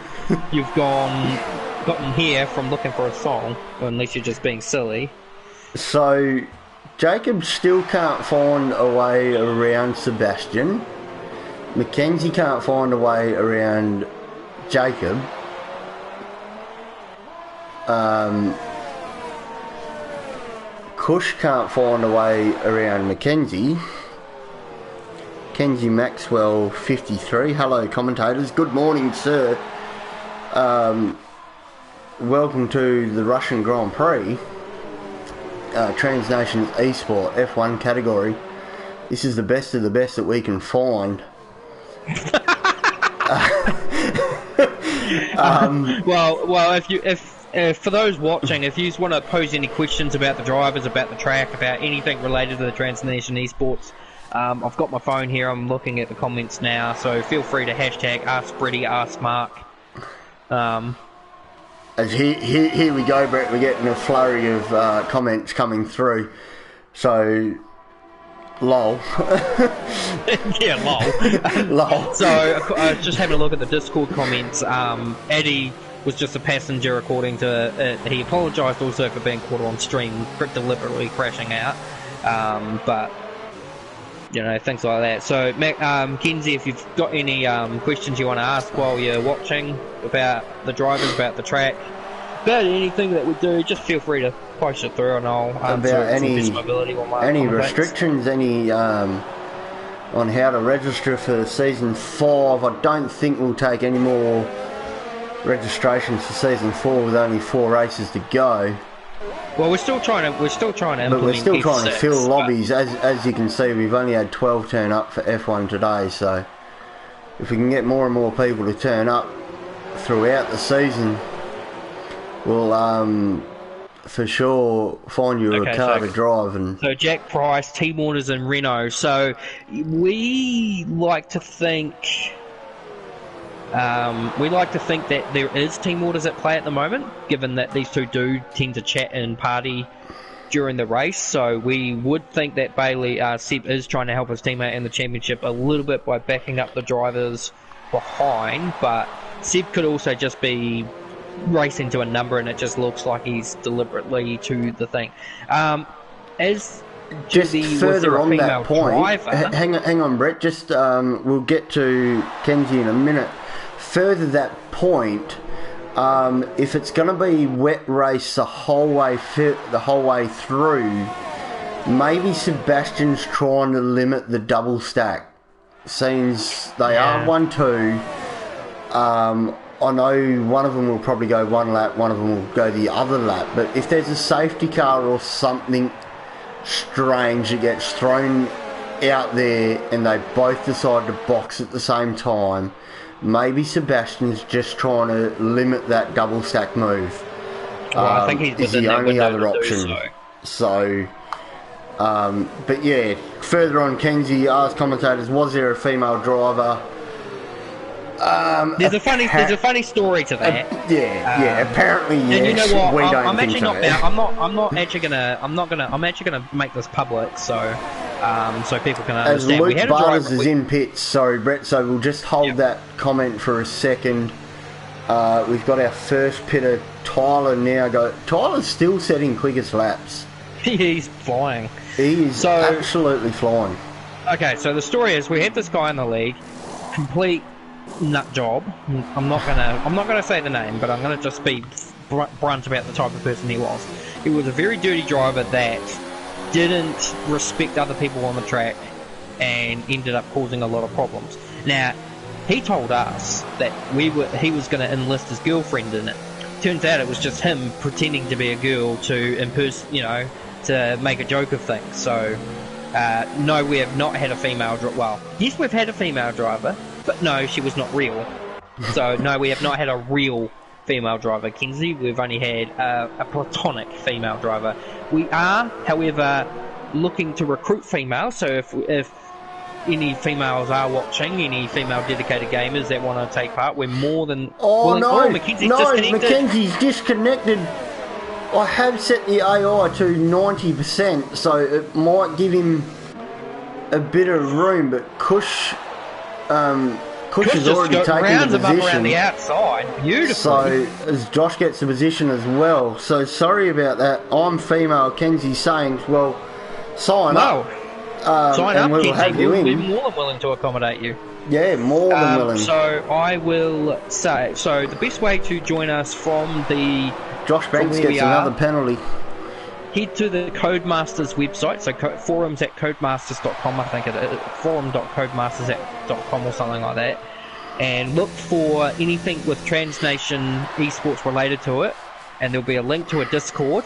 you've gotten here from looking for a song, unless you're just being silly. So, Jacob still can't find a way around Sebastian. Mackenzie can't find a way around Jacob. Kush can't find a way around Mackenzie. Kenzie Maxwell 53. Hello commentators. Good morning, sir. Welcome to the Russian Grand Prix. Transnation eSport F1 category. This is the best of the best that we can find. Well, if for those watching, if you want to pose any questions about the drivers, about the track, about anything related to the Transnation Esports, I've got my phone here. I'm looking at the comments now, so feel free to hashtag Ask Brady, Ask Mark. As here we go, Brett. We're getting a flurry of comments coming through. So, lol. Yeah, lol. Lol. So, just having a look at the Discord comments. Eddie was just a passenger, according to it. He apologised also for being caught on stream, deliberately crashing out. But, you know, things like that. So, Kenzie, if you've got any questions you want to ask while you're watching about the drivers, about the track, about anything that we do, just feel free to post it through, and I'll answer any restrictions, any on how to register for season 5. I don't think we'll take any more registrations for season 4 with only 4 races to go. Well, we're still trying to implement. But we're still F6, trying to fill lobbies. As you can see, we've only had 12 turn up for F1 today. So if we can get more and more people to turn up throughout the season, we'll for sure find you a car to drive. And so Jack Price, team orders in Renault. So we like to think. that there is team orders at play at the moment, given that these two do tend to chat and party during the race. So we would think that Seb is trying to help his teammate in the championship a little bit by backing up the drivers behind, but Seb could also just be racing to a number, and it just looks like he's deliberately to the thing. As just further on that point, hang on, Brett. Just we'll get to Kenzie in a minute. Further that point, if it's going to be wet race the whole way through, maybe Sebastian's trying to limit the double stack. Since they are 1-2, I know one of them will probably go one lap, one of them will go the other lap. But if there's a safety car or something strange that gets thrown out there and they both decide to box at the same time, maybe Sebastian's just trying to limit that double stack move. I think he's is the only other option. But yeah, further on, Kenzie asked commentators, was there a female driver? There's a funny story to that. Apparently yes. And you know what? We don't I'm think actually so. I'm actually gonna make this public, so people can understand. As Luke Barters is in pits, sorry Brett, so we'll just hold that comment for a second. We've got our first pitter, Tyler, now Tyler's still setting quickest laps. He's flying. He is absolutely flying. Okay, so the story is we had this guy in the league, complete nut job. I'm not gonna say the name, but I'm gonna just be blunt about the type of person he was. He was a very dirty driver that didn't respect other people on the track and ended up causing a lot of problems. Now, he told us that he was going to enlist his girlfriend in it. Turns out it was just him pretending to be a girl to make a joke of things. So, no, we have not had a female driver. Well, yes, we've had a female driver, but no, she was not real. So, no, we have not had a real female driver, Kenzie. We've only had a platonic female driver. We are, however, looking to recruit females. So, if any females are watching, any female dedicated gamers that want to take part, we're more than willing. Mackenzie's disconnected. I have set the AI to 90%, so it might give him a bit of room, but Kush has already taken the position. Around the outside, beautiful. So as Josh gets the position as well. So sorry about that. I'm female. Kenzie's saying, well, sign up. Sign up, we'll Kenzie. We're more than willing to accommodate you. Yeah, more than willing. So I will say, the best way to join us from the... Josh Banks gets another penalty. Head to the Codemasters website, so forums at codemasters.com, I think it is, forum.codemasters.com or something like that, and look for anything with Transnation eSports related to it, and there'll be a link to a Discord,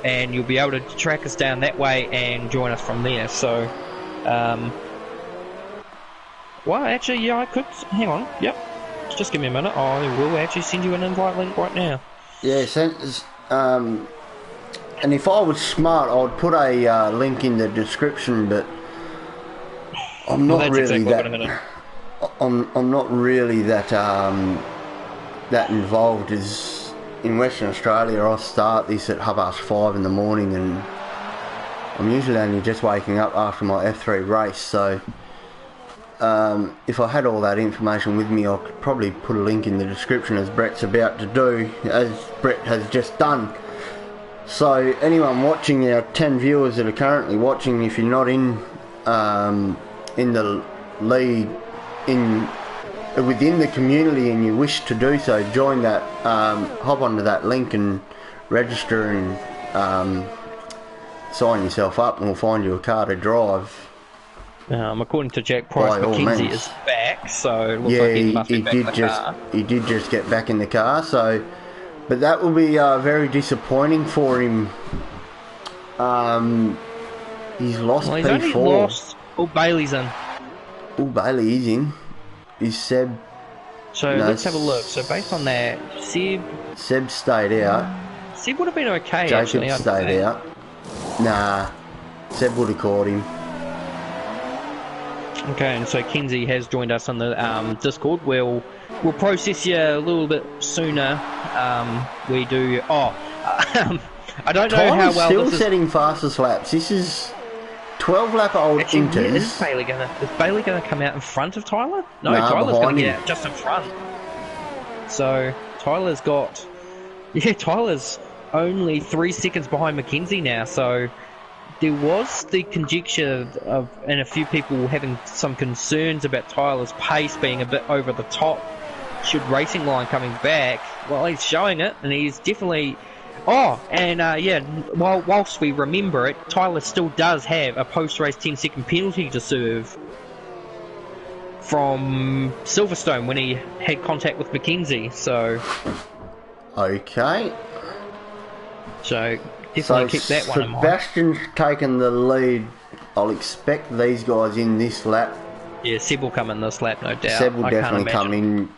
and you'll be able to track us down that way and join us from there. So, well, actually, yeah, I could. Hang on, yep. Just give me a minute. I will actually send you an invite link right now. Yeah, and if I was smart, I'd put a link in the description, but I'm not really that. I'm not really that that involved. As in Western Australia, I start this at 5:30 in the morning, and I'm usually only just waking up after my F3 race. So if I had all that information with me, I could probably put a link in the description, as Brett's about to do, as Brett has just done. So anyone watching, our 10 viewers that are currently watching, if you're not in the league within the community and you wish to do so, join that, hop onto that link and register and sign yourself up, and we'll find you a car to drive. According to Jack Price, Mackenzie is back, so it looks like he must be back in the car. He did just get back in the car, so, but that will be very disappointing for him. He's lost P4. He's only lost. Bailey's in. Bailey is in. Is Seb? So let's have a look. So based on that, Seb stayed out. Seb would have been okay. Jacob stayed out. Nah, Seb would have caught him. Okay, and so Kenzie has joined us on the Discord. We'll process you a little bit sooner. We do. I don't know how well. Still setting fastest laps. This is 12-lap-old Inters. Is Bailey gonna come out in front of Tyler? No, Tyler's gonna get out just in front. So Tyler's only 3 seconds behind Mackenzie now. So there was the conjecture of, and a few people having some concerns about Tyler's pace being a bit over the top should Racing Line coming back. Well, he's showing it, and he's definitely... whilst we remember it, Tyler still does have a post-race 10-second penalty to serve from Silverstone when he had contact with Mackenzie, so... Okay. So... definitely keep that one in mind. Sebastian's taken the lead. I'll expect these guys in this lap. Yeah, Seb will come in this lap, no doubt. Seb will definitely come in.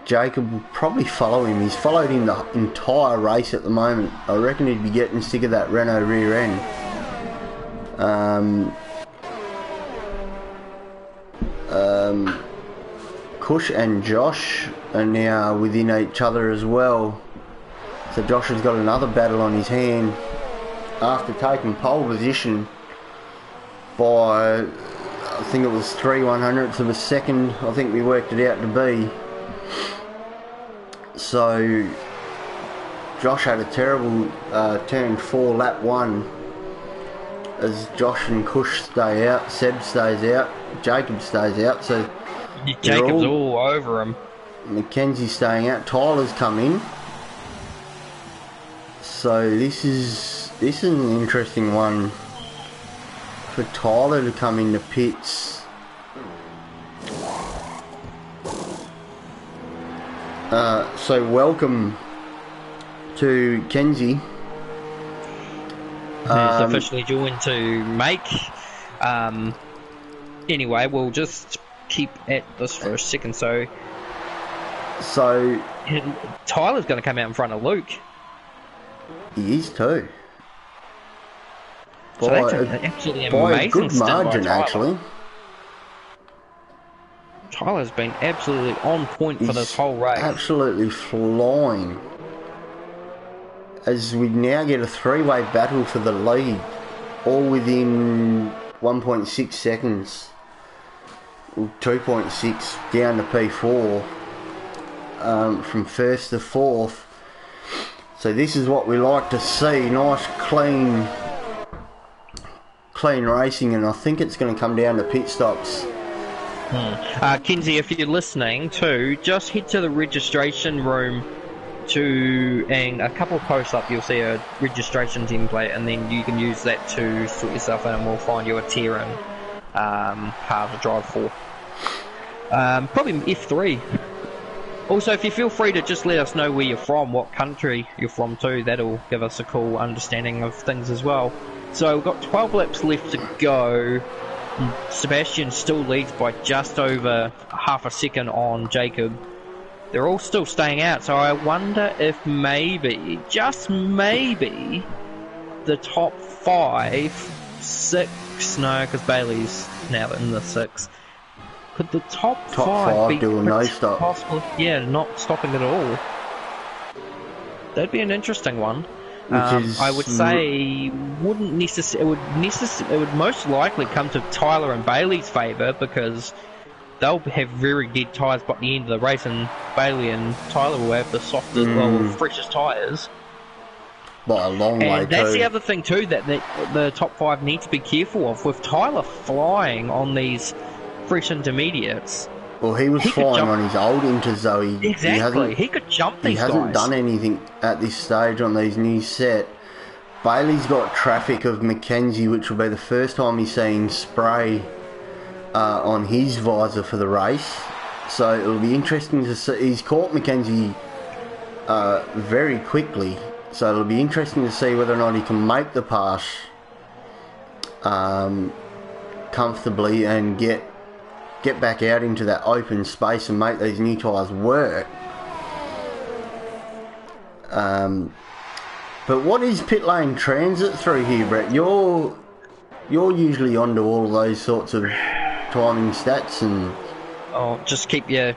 Jacob will probably follow him. He's followed him the entire race at the moment. I reckon he'd be getting sick of that Renault rear end. Kush and Josh are now within each other as well. So Josh has got another battle on his hand after taking pole position by, I think it was 3/100ths of a second, I think we worked it out to be. So Josh had a terrible turn 4 lap 1 as Josh and Kush stay out, Seb stays out, Jacob stays out, so Jacob's all over him. Mackenzie's staying out, Tyler's come in. So this is an interesting one for Tyler to come into pits. So welcome to Kenzie. Who's officially joined to make. Anyway, we'll just keep at this for a second. So Tyler's going to come out in front of Luke. He is too. So that's an absolutely amazing a good margin, by Tyler. actually. Tyler's been absolutely on point for this whole race. Absolutely flying. As we now get a three-way battle for the lead, all within 1.6 seconds. 2.6 down to P4 from first to fourth. So this is what we like to see. Nice, clean racing, and I think it's going to come down to pit stops. Kinsey, if you're listening too, just head to the registration room and a couple of posts up you'll see a registration template, and then you can use that to sort yourself in, and we'll find you a tier in car to drive for. Probably F3. Also, if you feel free to just let us know where you're from, what country you're from too, that'll give us a cool understanding of things as well. So we've got 12 laps left to go. Sebastian still leads by just over half a second on Jacob. They're all still staying out, so I wonder if maybe, just maybe, the top 5, 6, no, because Bailey's now in the 6. Could the top 5 be do a no stop? Possible? Yeah, not stopping at all. That'd be an interesting one. I would say it would most likely come to Tyler and Bailey's favour, because they'll have very dead tyres by the end of the race, and Bailey and Tyler will have the softest, freshest tyres. By a long way, and that's the other thing too that the top 5 need to be careful of. With Tyler flying on these fresh intermediates. Well, he was flying on his old inters, though. Exactly. He could jump these guys. He hasn't done anything at this stage on these new set. Bailey's got traffic of Mackenzie, which will be the first time he's seen spray on his visor for the race. So it'll be interesting to see. He's caught Mackenzie very quickly. So it'll be interesting to see whether or not he can make the pass comfortably and get back out into that open space and make these new tyres work. But what is pit lane transit through here, Brett? You're usually onto all of those sorts of timing stats, and just keep your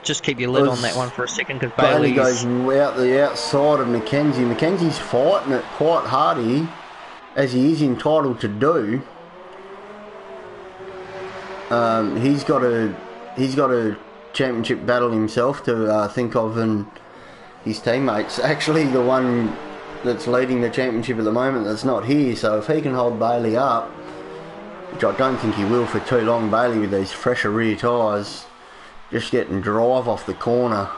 lid on that one for a second, because Bailey goes out the outside of Mackenzie. Mackenzie's fighting it quite hard here, as he is entitled to do. He's got a championship battle himself to think of, and his teammates. Actually, the one that's leading the championship at the moment that's not here. So if he can hold Bailey up, which I don't think he will for too long, Bailey with these fresher rear tyres, just getting drive off the corner.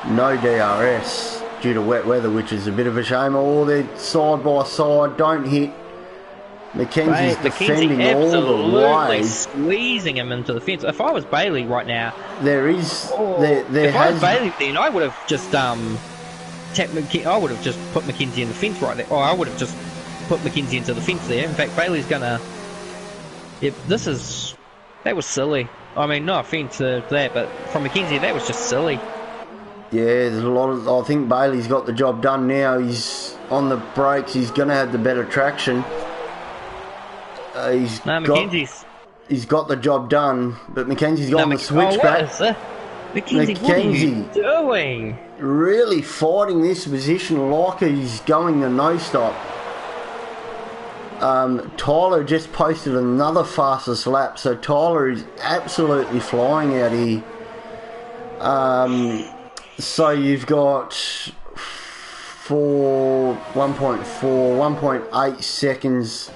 No DRS due to wet weather, which is a bit of a shame. Oh, they're side by side, don't hit. Mackenzie's defending all the way, squeezing him into the fence. If I was Bailey right now, if I was Bailey, then I would have just I would have just put Mackenzie in the fence right there, or I would have just put Mackenzie into the fence there. In fact, Bailey's gonna. That was silly. I mean, no offence to that, but from Mackenzie, that was just silly. Yeah, there's a lot of. I think Bailey's got the job done now. He's on the brakes. He's gonna have the better traction. He's got the job done, but Mackenzie's got on the switchback. Mackenzie, what are you doing? Really fighting this position like he's going the no-stop. Tyler just posted another fastest lap, so Tyler is absolutely flying out here. So you've got 1.8 seconds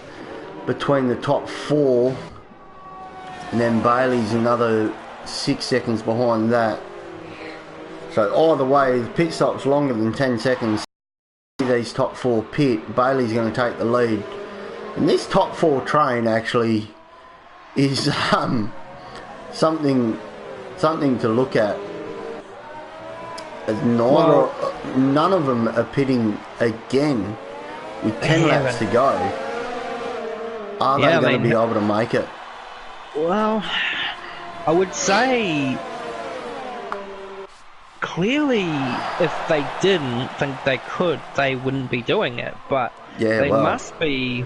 between the top 4, and then Bailey's another 6 seconds behind that. So either way, the pit stop's longer than 10 seconds. These top 4 pit, Bailey's going to take the lead. And this top 4 train actually is something to look at. as Well, none of them are pitting again with 10 laps to go. Are they going to be able to make it? Well, I would say clearly if they didn't think they could, they wouldn't be doing it, but they must be.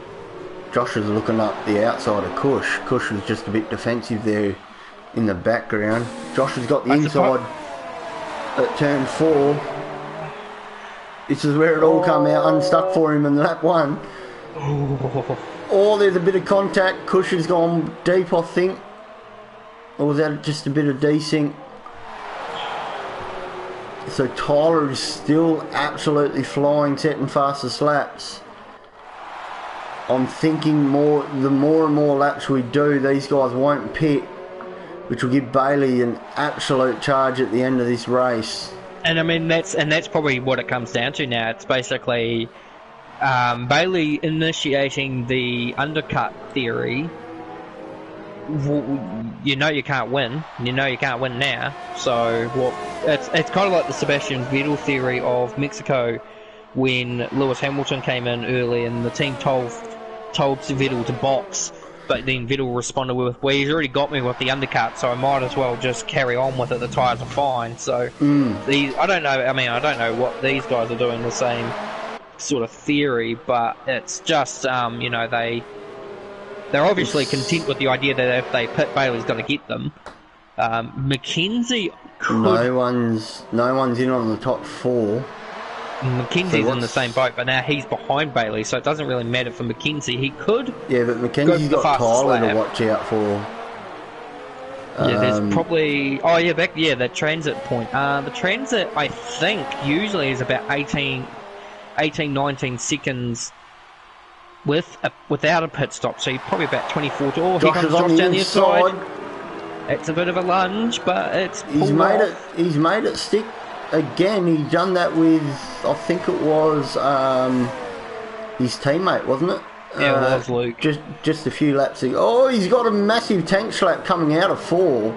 Josh is looking up the outside of Cush. Cush was just a bit defensive there in the background. Josh has got the inside at turn 4. This is where it all come out unstuck for him in lap 1. Oh, there's a bit of contact. Cush has gone deep, I think. Or was that just a bit of desync? So Tyler is still absolutely flying, setting fastest laps. I'm thinking the more and more laps we do, these guys won't pit, which will give Bailey an absolute charge at the end of this race. And I mean that's probably what it comes down to now. It's basically Bailey initiating the undercut theory. You know you can't win. You know you can't win now. So it's kind of like the Sebastian Vettel theory of Mexico, when Lewis Hamilton came in early and the team told Vettel to box, but then Vettel responded with, "Well, he's already got me with the undercut, so I might as well just carry on with it. The tyres are fine." So I don't know. I mean, I don't know what these guys are doing the same sort of theory, but it's just you know, they're obviously content with the idea that if they pit, Bailey's going to get them. Mackenzie could... No one's in on the top 4. Mackenzie's in the same boat, but now he's behind Bailey, so it doesn't really matter for Mackenzie. He could... Yeah, but Mackenzie's got Tyler to watch out for. Yeah, there's probably... Oh, yeah, the transit point. The transit, I think, usually is about 18, 19 seconds... without a pit stop, so you're probably about 24 to... Oh, here comes Josh down the inside. It's a bit of a lunge, but it's he's made it stick again. He's done that with, I think it was his teammate, wasn't it? Yeah, it was Luke. Just a few laps ago. Oh, he's got a massive tank slap coming out of 4.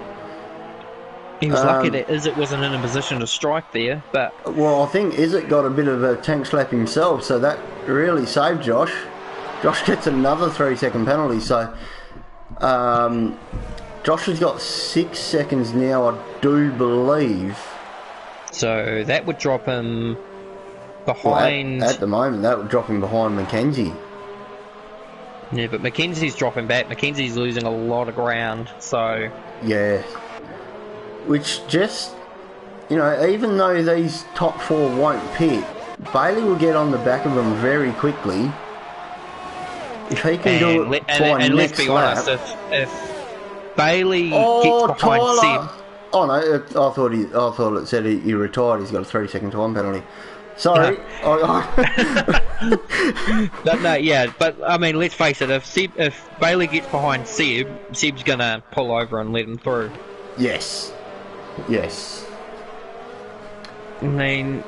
He was lucky that Izzet wasn't in a position to strike there, but... Well, I think Izzet got a bit of a tank slap himself, so that really saved Josh. Josh gets another 3-second penalty, so Josh has got 6 seconds now, I do believe. So that would drop him behind... Well, at the moment, that would drop him behind Mackenzie. Yeah, but Mackenzie's dropping back. Mackenzie's losing a lot of ground, so... Yeah. Which just, you know, even though these top 4 won't pit, Bailey will get on the back of them very quickly. If he can do it and let's be honest, if Bailey gets behind Tyler. Seb... Oh no, I thought it said he retired. He's got a 3-second time penalty. Sorry. Yeah, but I mean, let's face it. If Bailey gets behind Seb, Seb's gonna pull over and let him through. Yes. I mean,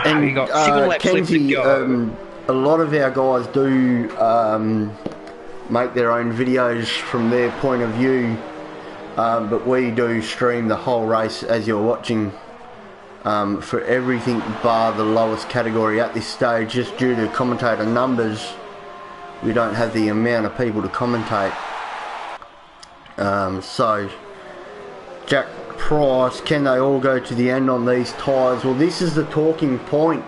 you got 7 laps left to go. A lot of our guys do make their own videos from their point of view, but we do stream the whole race as you're watching, for everything bar the lowest category at this stage, just due to commentator numbers. We don't have the amount of people to commentate. So Jack Price, can they all go to the end on these tyres? Well, this is the talking point.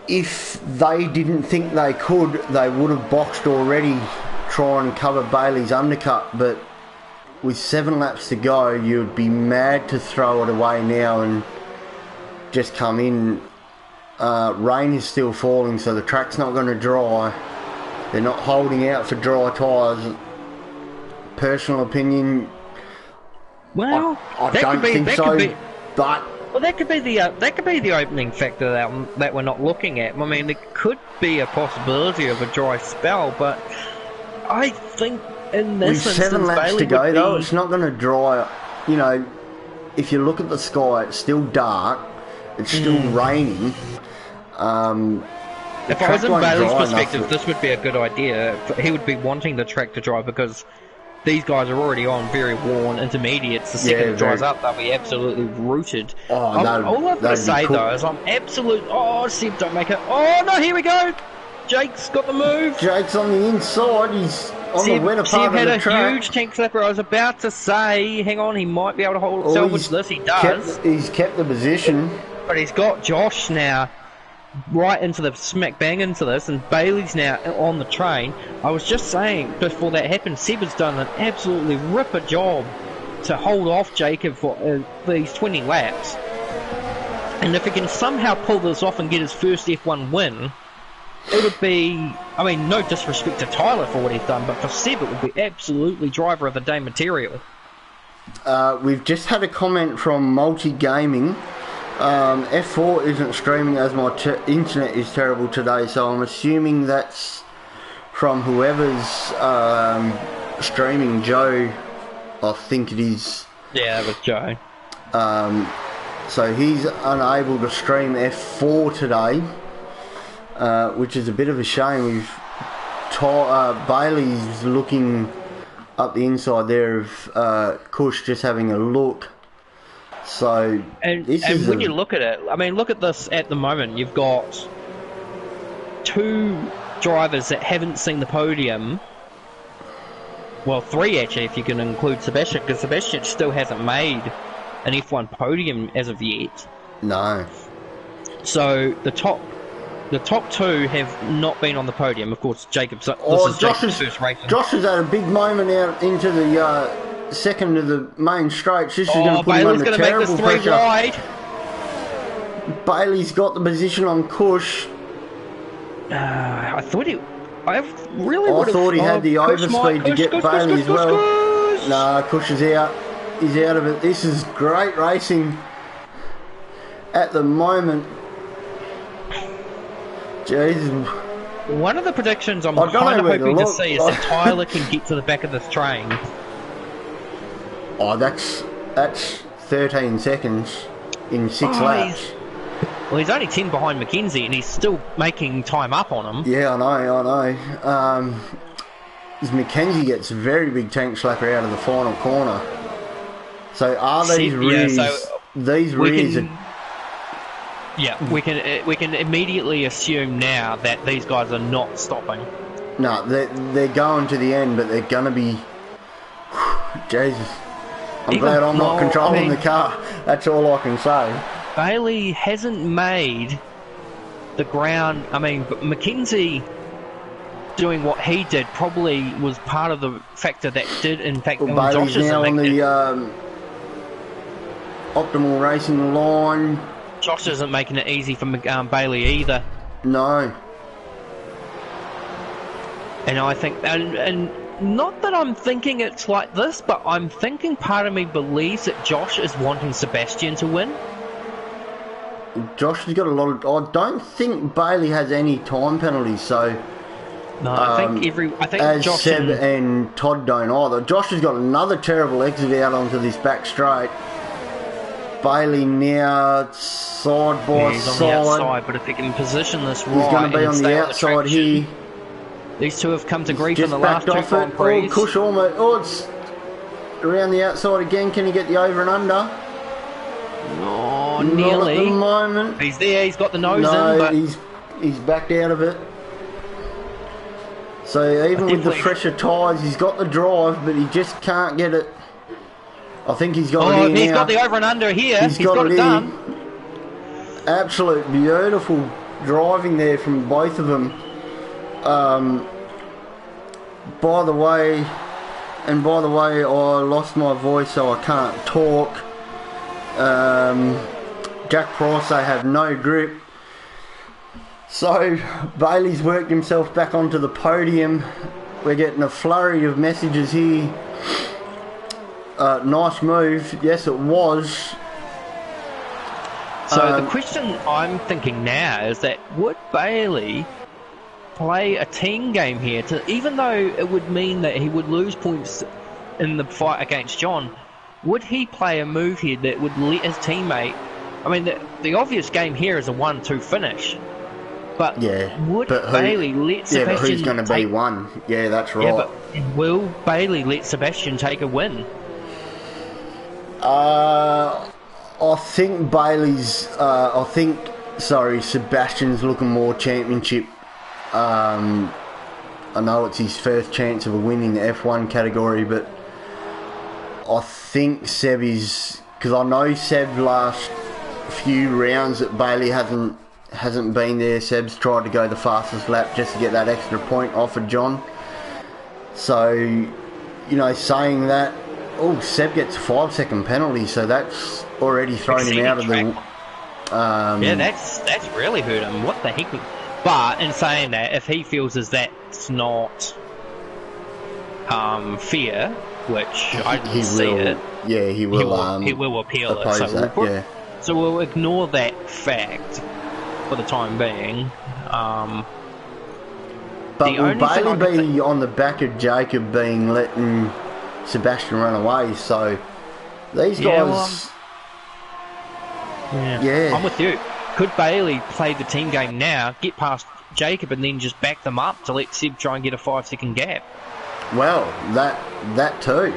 If they didn't think they could, they would have boxed already, try and cover Bailey's undercut, but with 7 laps to go, you'd be mad to throw it away now and just come in. Rain is still falling, so the track's not going to dry. They're not holding out for dry tyres. Personal opinion, well, I don't think so, but... Well, that could be the opening factor that we're not looking at. I mean, there could be a possibility of a dry spell, but I think in this instance, 7 laps Bailey to go, would though, it's not going to dry. You know, if you look at the sky, it's still dark. It's still raining. If I was in Bailey's perspective, this would be a good idea. He would be wanting the track to dry because these guys are already on very worn intermediates. The second Yeah, it dries very. up, they'll be absolutely rooted. Oh, All I've got to they'd be say, though, cooked. is I'm absolute... Oh, Seb, don't make it. Oh, no, here we go. Jake's got the move. Jake's on the inside. He's on the wetter Seb part of had the a track. huge tank slapper. I was about to say, hang on, he might be able to salvage this. He does. He's kept the position. But he's got Josh now right into the smack bang into this, and Bailey's now on the train. I was just saying before that happened, Seb has done an absolutely ripper job to hold off Jacob for these 20 laps. And if he can somehow pull this off and get his first F1 win, it would be, I mean, no disrespect to Tyler for what he's done, but for Seb it would be absolutely driver of the day material. We've just had a comment from Multi Gaming. F4 isn't streaming as my internet is terrible today, so I'm assuming that's from whoever's streaming. Joe, I think it is. Yeah, it was Joe. So he's unable to stream F4 today, which is a bit of a shame. Bailey's looking up the inside there of Kush, just having a look. So and when you look at it, I mean, look at this at the moment. You've got two drivers that haven't seen the podium. Well, three actually, if you can include Sebastian, because Sebastian still hasn't made an F1 podium as of yet. No. So the top two have not been on the podium. Of course, Jacob's. Jacob's first race. Josh has had a big moment out into the second of the main straights. This is going to put him under terrible pressure. Wide. Bailey's got the position on Kush. I thought he had the overspeed to get Bailey as well. Nah, Kush is out. He's out of it. This is great racing at the moment. Jeez. One of the predictions I'm kind of hoping to see is that Tyler can get to the back of this train. Oh, that's 13 seconds in 6 laps. Well, he's only 10 behind Mackenzie, and he's still making time up on him. Yeah, I know. Mackenzie gets a very big tank slapper out of the final corner. So are these rears? These rears are. Yeah, we can immediately assume now that these guys are not stopping. No, they're going to the end, but they're gonna be. Jesus. I'm glad I'm not controlling the car. That's all I can say. Bailey hasn't made the ground. I mean, Mackenzie doing what he did probably was part of the factor that did, in fact, Bailey's now on the optimal racing line. Josh isn't making it easy for Bailey either. No. And I think, and not that I'm thinking it's like this, but I'm thinking part of me believes that Josh is wanting Sebastian to win. Josh has got a lot of. I don't think Bailey has any time penalties, so. No, I think Josh Seb and Todd don't either. Josh has got another terrible exit out onto this back straight. Bailey now side by he's side. On the outside, but if he can position this right, he's going to be on the outside here. These two have come to grief in the last two Grand Prix. Oh, Kush almost. Oh, it's around the outside again. Can he get the over and under? Oh, nearly. Not at the moment. He's there. He's got the nose in. But he's backed out of it. So even with the fresher tyres, he's got the drive, but he just can't get it. I think he's got it in he's now. got the over and under here. He's got it done. Absolute beautiful driving there from both of them. By the way, I lost my voice, so I can't talk. Jack Price, they have no grip. So Bailey's worked himself back onto the podium. We're getting a flurry of messages here. Nice move. Yes, it was. So the question I'm thinking now is that would Bailey play a team game here, even though it would mean that he would lose points in the fight against John, would he play a move here that would let his teammate... I mean, the obvious game here is a 1-2 finish. But Yeah, would but Bailey let yeah, but Sebastian who's going to be take... one? Yeah, that's right. Yeah, but will Bailey let Sebastian take a win? I think Bailey's. Sorry, Sebastian's looking more championship. I know it's his first chance of a win in the F1 category, but I think Seb is, because I know Seb last few rounds that Bailey hasn't been there. Seb's tried to go the fastest lap just to get that extra point off of John. So, saying that, Seb gets a 5-second penalty, so that's already thrown him out of the. Yeah, that's really hurt him. What the heck? But in saying that, if he feels as that's not fair, which I didn't see it, yeah, he will. He will appeal it. So we'll ignore that fact for the time being. But will Bailey be on the back of Jacob letting Sebastian run away? So these guys. Yeah, I'm with you. Could Bailey play the team game now, get past Jacob, and then just back them up to let Seb try and get a 5-second gap? Well, that too.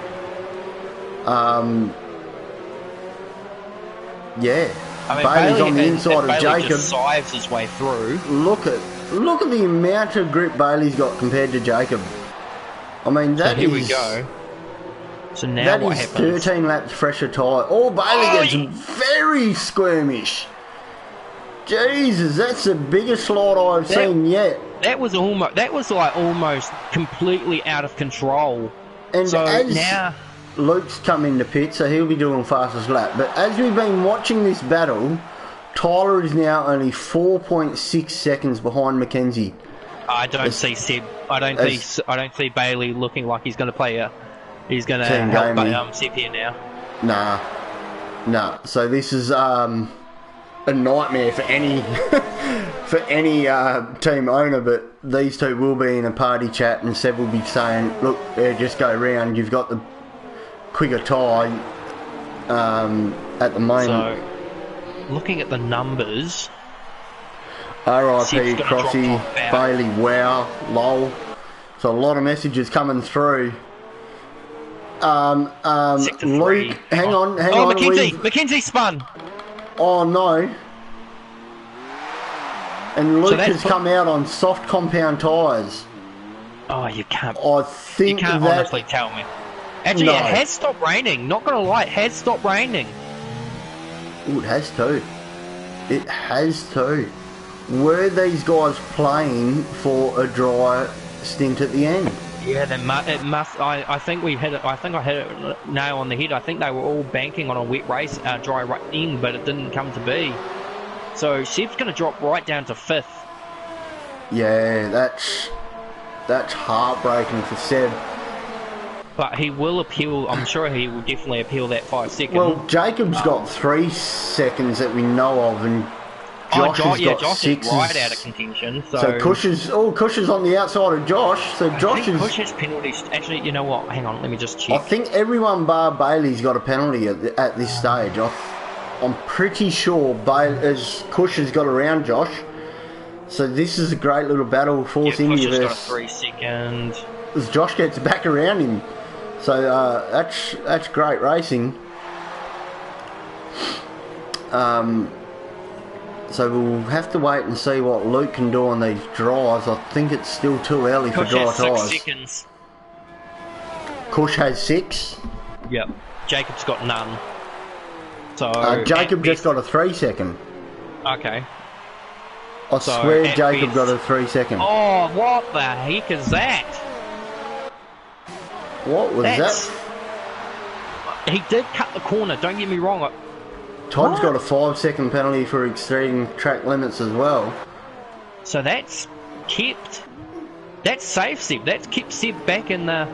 Yeah. I mean, Bailey's on the inside of Jacob. Just sives his way through. Look at the amount of grip Bailey's got compared to Jacob. I mean, that so here we go. So now what happens? 13 laps fresher tyre. Bailey gets very squirmish. Jesus, that's the biggest slide I've seen yet. That was almost completely out of control. And so as now Luke's come into pit, so he'll be doing fastest lap. But as we've been watching this battle, Tyler is now only 4.6 seconds behind Mackenzie. I don't see Seb. I don't see Bailey looking like he's going to play He's going to help Seb here now. Nah. So this is a nightmare for any team owner. But these two will be in a party chat, and Seb will be saying, "Look, just go round. You've got the quicker tyre at the moment." So, looking at the numbers, R.I.P. Crossy, Bailey, wow, lol. So a lot of messages coming through. Luke, hang on. Mackenzie spun. Oh no. And Luke has come out on soft compound tyres. Oh, you can't. I think you can't honestly tell me. Actually, no. It has stopped raining. Not gonna lie, it has stopped raining. Oh, it has too. It has too. Were these guys playing for a dry stint at the end? Yeah, it must. I think we hit it. I think I hit it nail on the head. I think they were all banking on a wet race, dry end, but it didn't come to be. So Seb's going to drop right down to 5th. Yeah, that's heartbreaking for Seb. But he will appeal. I'm sure he will definitely appeal that 5 seconds. Well, Jacob's got 3 seconds that we know of, and Josh Josh 6 is right out of contention. So Cush is on the outside of Josh. So Josh is. Cush has penalties. Actually, you know what? Hang on, let me just check. I think everyone bar Bailey's got a penalty at this stage. I'm pretty sure Cush has got around Josh. So this is a great little battle. Cush has got a 3 second. As Josh gets back around him. So that's great racing. So we'll have to wait and see what Luke can do on these dries. I think it's still too early for dry tyres. 6 seconds. Cush has 6. Yep. Jacob's got none. So Jacob just got a 3 second. Okay. I swear Jacob got a 3 second. Oh, what the heck is that? What was that? He did cut the corner, don't get me wrong. Todd's got a 5 second penalty for exceeding track limits as well. So that's safe Seb. That's kept Seb back in the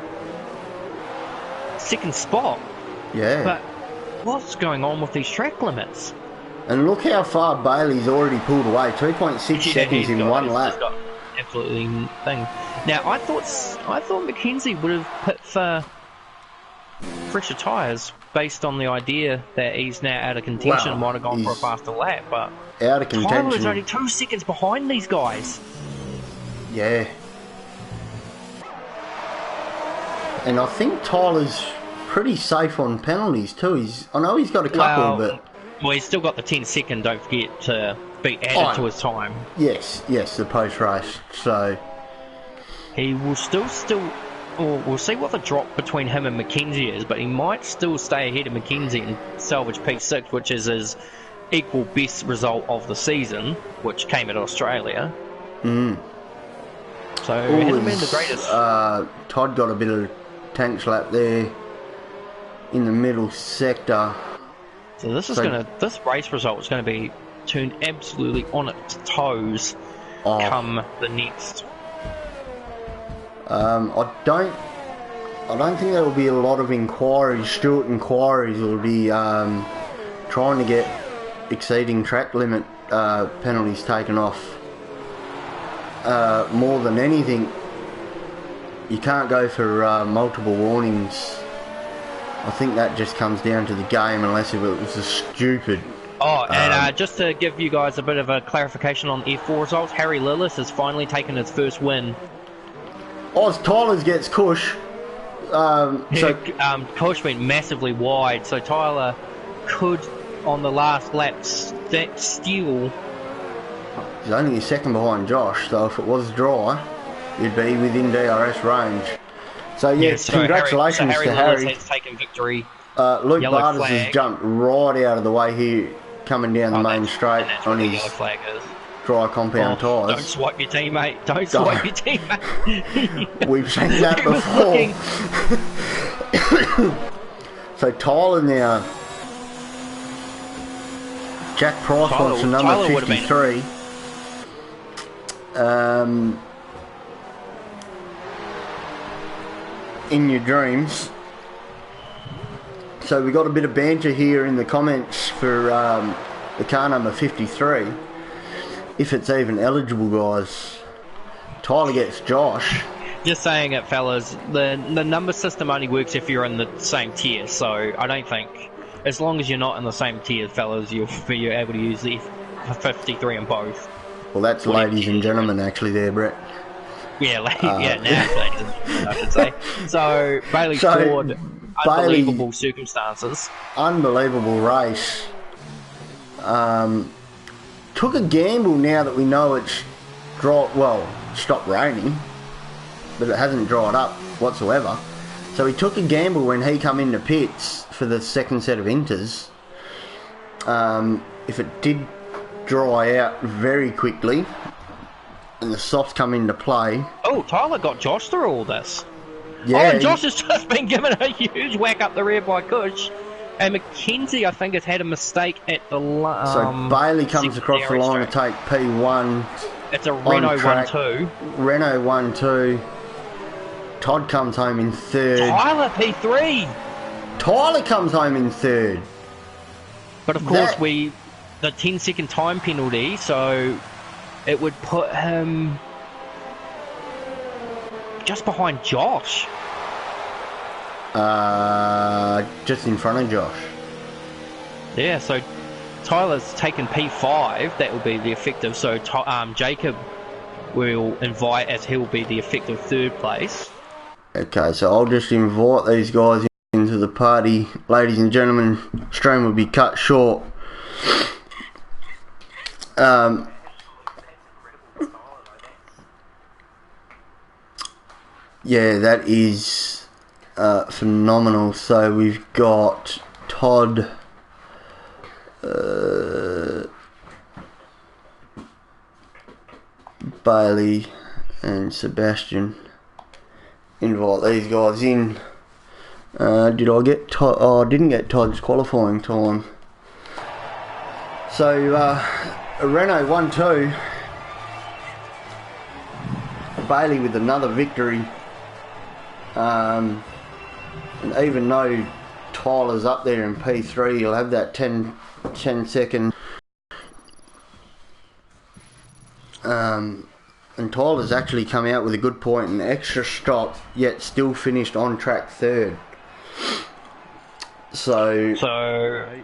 2nd spot. Yeah. But what's going on with these track limits? And look how far Bailey's already pulled away. 2.6 seconds in one lap. He's got absolutely nothing. Now I thought Mackenzie would have put for fresher tyres. based on the idea that he's now out of contention, Well, might have gone for a he's faster lap, but out of Tyler's contention. only 2 seconds behind these guys. Yeah. And I think Tyler's pretty safe on penalties too. I know he's got a couple, but he's still got the 10-second. Don't forget to be added to his time. Yes, the post race. So he will still. Well, we'll see what the drop between him and Mackenzie is, but he might still stay ahead of Mackenzie and salvage P6, which is his equal best result of the season, which came at Australia. So it hasn't been the greatest. Todd got a bit of tank lap there in the middle sector. So this race result is gonna be turned absolutely on its toes come the next. I don't think there will be a lot of inquiries. Stewart inquiries will be trying to get exceeding track limit penalties taken off. More than anything, you can't go for multiple warnings. I think that just comes down to the game, unless if it was a stupid. Just to give you guys a bit of a clarification on F4 results, Harry Lillis has finally taken his first win. Tyler's gets Cush. Cush went massively wide, so Tyler could, on the last lap, steal. He's only a second behind Josh, so if it was dry, you'd be within DRS range. So congratulations Harry to Harry. Lillis has taken victory. Luke Yellow Barters flag. has jumped right out of the way here, coming down the main straight on his yellow flag is. dry compound tyres. Don't swipe your teammate. Don't swipe your teammate. We've seen that before. So Tyler now. Jack Price wants the number 53. In your dreams. So we got a bit of banter here in the comments for the car number 53. If it's even eligible, guys. Tyler gets Josh. Just saying it, fellas. The number system only works if you're in the same tier. So I don't think, as long as you're not in the same tier, fellas, you're able to use the 53 in both. Well, that's ladies and gentlemen, actually, there, Brett. Yeah, now ladies and gentlemen, I should say. So Bailey scored unbelievable circumstances. Unbelievable race. Took a gamble now that we know it's stopped raining, but it hasn't dried up whatsoever. So he took a gamble when he come into pits for the second set of inters. If it did dry out very quickly and the softs come into play. Oh, Tyler got Josh through all this. Yeah, and Josh has just been given a huge whack up the rear by Cush. And Mackenzie, I think, has had a mistake at the so Bailey comes across the line to take P1. It's a Renault 1-2. Renault 1-2. Todd comes home in third. Tyler P3. Tyler comes home in third. But of course, the 10-second time penalty, so it would put him just behind Josh. Just in front of Josh. Yeah, so Tyler's taken P5. That will be the effective. So Jacob will invite, as he will be the effective third place. Okay, so I'll just invite these guys into the party. Ladies and gentlemen, stream will be cut short. Yeah, that is phenomenal. So we've got Todd, Bailey and Sebastian. Invite these guys in. Did I get Todd? Oh, I didn't get Todd's qualifying time. So a Renault 1-2. Bailey with another victory. And even though Tyler's up there in P3, he'll have that 10 second. And Tyler's actually come out with a good point, an extra stop, yet still finished on track third. So,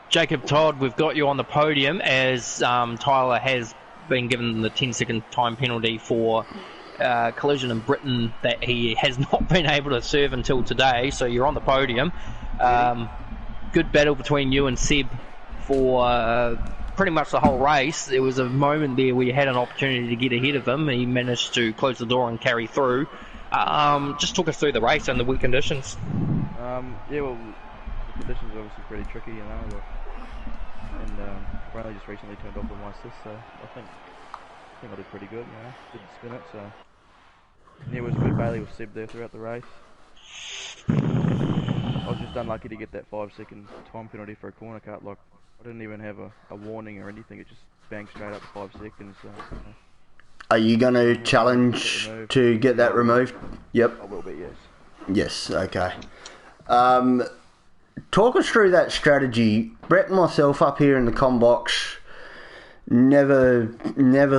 Jacob Todd, we've got you on the podium as Tyler has been given the 10-second time penalty for collision in Britain that he has not been able to serve until today. So you're on the podium. Good battle between you and Seb for pretty much the whole race. There was a moment there where you had an opportunity to get ahead of him. He managed to close the door and carry through. Just talk us through the race and the wet conditions. Yeah, well, the conditions are obviously pretty tricky, you know. And Riley just recently turned off the my assist, so I think I did pretty good, you know. Didn't spin it, so yeah, it was a good Bailey with Seb there throughout the race. I was just unlucky to get that 5-second time penalty for a corner cut. Like, I didn't even have a warning or anything. It just banged straight up to 5 seconds. So, you know. Are you going to challenge to get that removed? Yep. I will be, yes. Yes, okay. Talk us through that strategy. Brett and myself up here in the comm box never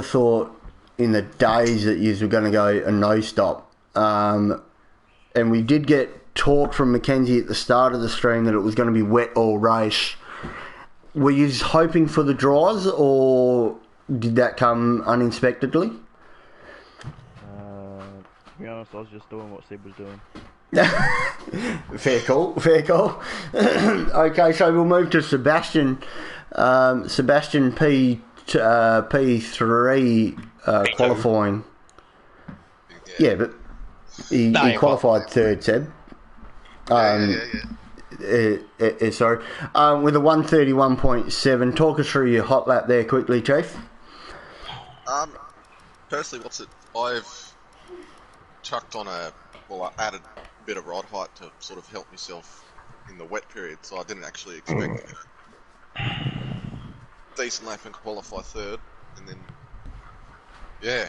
thought in the days that you were going to go a no-stop. And we did get talk from Mackenzie at the start of the stream that it was going to be wet all race. Were you hoping for the dries, or did that come uninspectedly? To be honest, I was just doing what Seb was doing. Fair call. Okay, so we'll move to Sebastian. Sebastian P3 qualifying. Yeah, but he qualified third, Seb. Sorry. With a 131.7. Talk us through your hot lap there quickly, Chief. Personally, I've chucked on I added a bit of rod height to sort of help myself in the wet period, so I didn't actually expect decent lap and qualify third, and then yeah,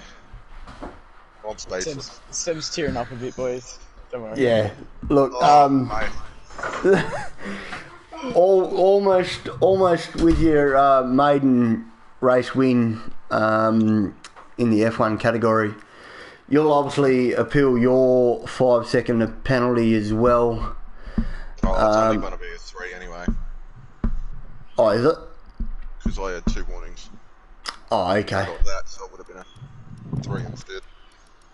I'm speechless. Seb's tearing up a bit, boys. Don't worry. Yeah, look, almost with your maiden race win in the F1 category, you'll obviously appeal your 5-second penalty as well. Oh, it's only going to be a 3 anyway. Oh, is it? Because I had 2 warnings. Oh, okay. I got that, so it would have been a 3 instead.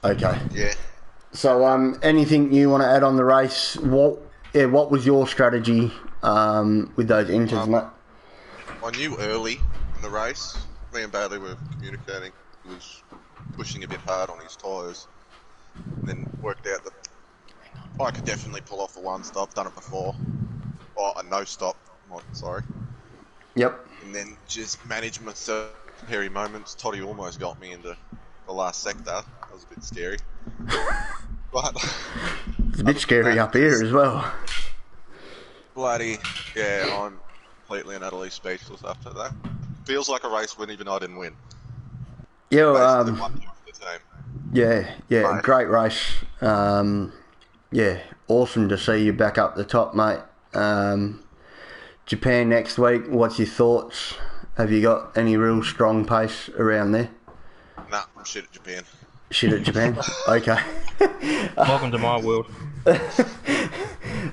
Okay. Yeah. So, anything you want to add on the race? What was your strategy with those enters, mate? I knew early in the race, me and Bailey were communicating. He was pushing a bit hard on his tyres, and then worked out that I could definitely pull off a 1-stop. Done it before. Oh, a no-stop. Sorry. Yep. And then just managed myself. Hairy moments. Toddy almost got me into the last sector. That was a bit scary. But it's a bit scary up here as well. Bloody, yeah, I'm completely and utterly speechless after that. Feels like a race win, even though I didn't win. Yeah, yeah, right. Great race. Yeah, awesome to see you back up the top, mate. Japan next week, what's your thoughts? Have you got any real strong pace around there? Nah, I'm shit at Japan. Shit at Japan? Okay. Welcome to my world.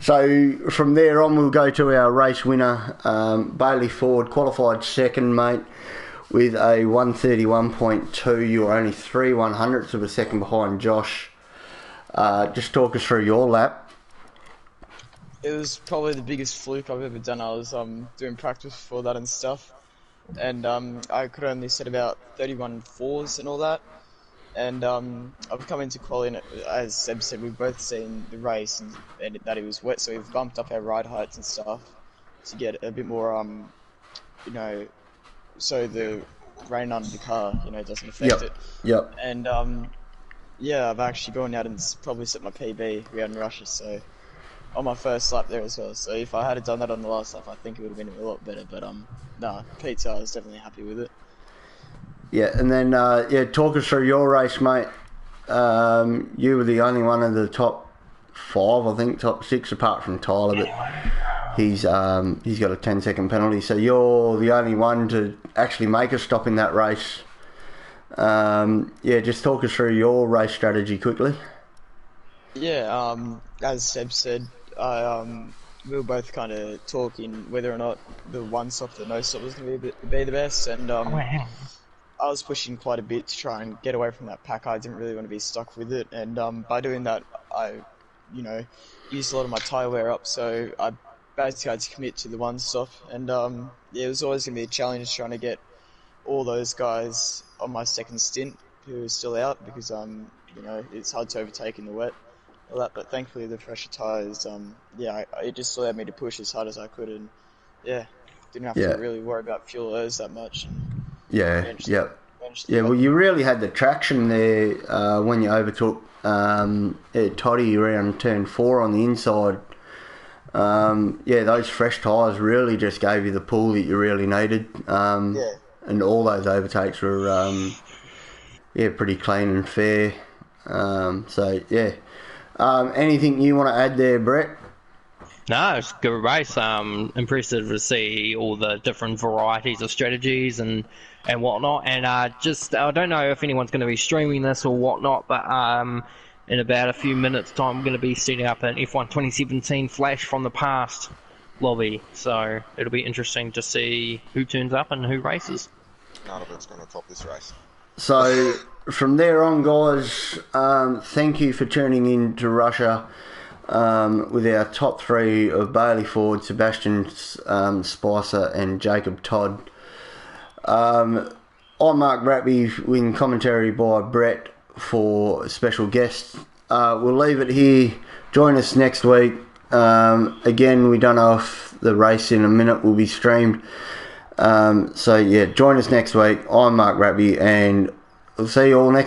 So from there on, we'll go to our race winner, Bailey Ford, qualified second, mate, with a 131.2. You were only 3/100ths of a second behind Josh. Just talk us through your lap. It was probably the biggest fluke I've ever done. I was doing practice before that and stuff, and I could only set about 31.4s and all that. And I've come into quality, and as Seb said, we've both seen the race and that it was wet, so we've bumped up our ride heights and stuff to get a bit more, you know, so the rain under the car, you know, doesn't affect it. Yep. And yeah, I've actually gone out and probably set my PB around Russia, so on my first lap there as well. So if I had done that on the last lap, I think it would have been a lot better. But nah, Pizza, I was definitely happy with it. Yeah, and then talk us through your race, mate. You were the only one of the top 5, I think, top 6, apart from Tyler, but he's got a 10-second penalty. So you're the only one to actually make a stop in that race. Just talk us through your race strategy quickly. Yeah, as Seb said, I we were both kind of talking whether or not the one stop, the no stop was going to be the best, and Wow. I was pushing quite a bit to try and get away from that pack. I didn't really want to be stuck with it, and by doing that, I, used a lot of my tyre wear up, so I basically had to commit to the one stop, and yeah, it was always going to be a challenge trying to get all those guys on my second stint who are still out because it's hard to overtake in the wet, all that. But thankfully, the fresher tyres, it just allowed me to push as hard as I could, and yeah, didn't have Yeah. to really worry about fuel lows that much. Yeah, Managed yeah. to Yeah, get- well, you really had the traction there when you overtook Toddy around turn 4 on the inside. Those fresh tyres really just gave you the pull that you really needed. Yeah. And all those overtakes were, pretty clean and fair. Anything you want to add there, Brett? No, it's a good race. Impressive to see all the different varieties of strategies and whatnot. And I don't know if anyone's going to be streaming this or whatnot, but in about a few minutes' time, I'm going to be setting up an F1 2017 Flash from the past lobby. So it'll be interesting to see who turns up and who races. None of it's going to top this race. So from there on, guys, thank you for tuning in to Russia with our top 3 of Bailey Ford, Sebastian Spicer and Jacob Todd. I'm Mark Rappy, with commentary by Brett for special guests. We'll leave it here. Join us next week. Again, we don't know if the race in a minute will be streamed. Join us next week. I'm Mark Rappy, and we'll see you all next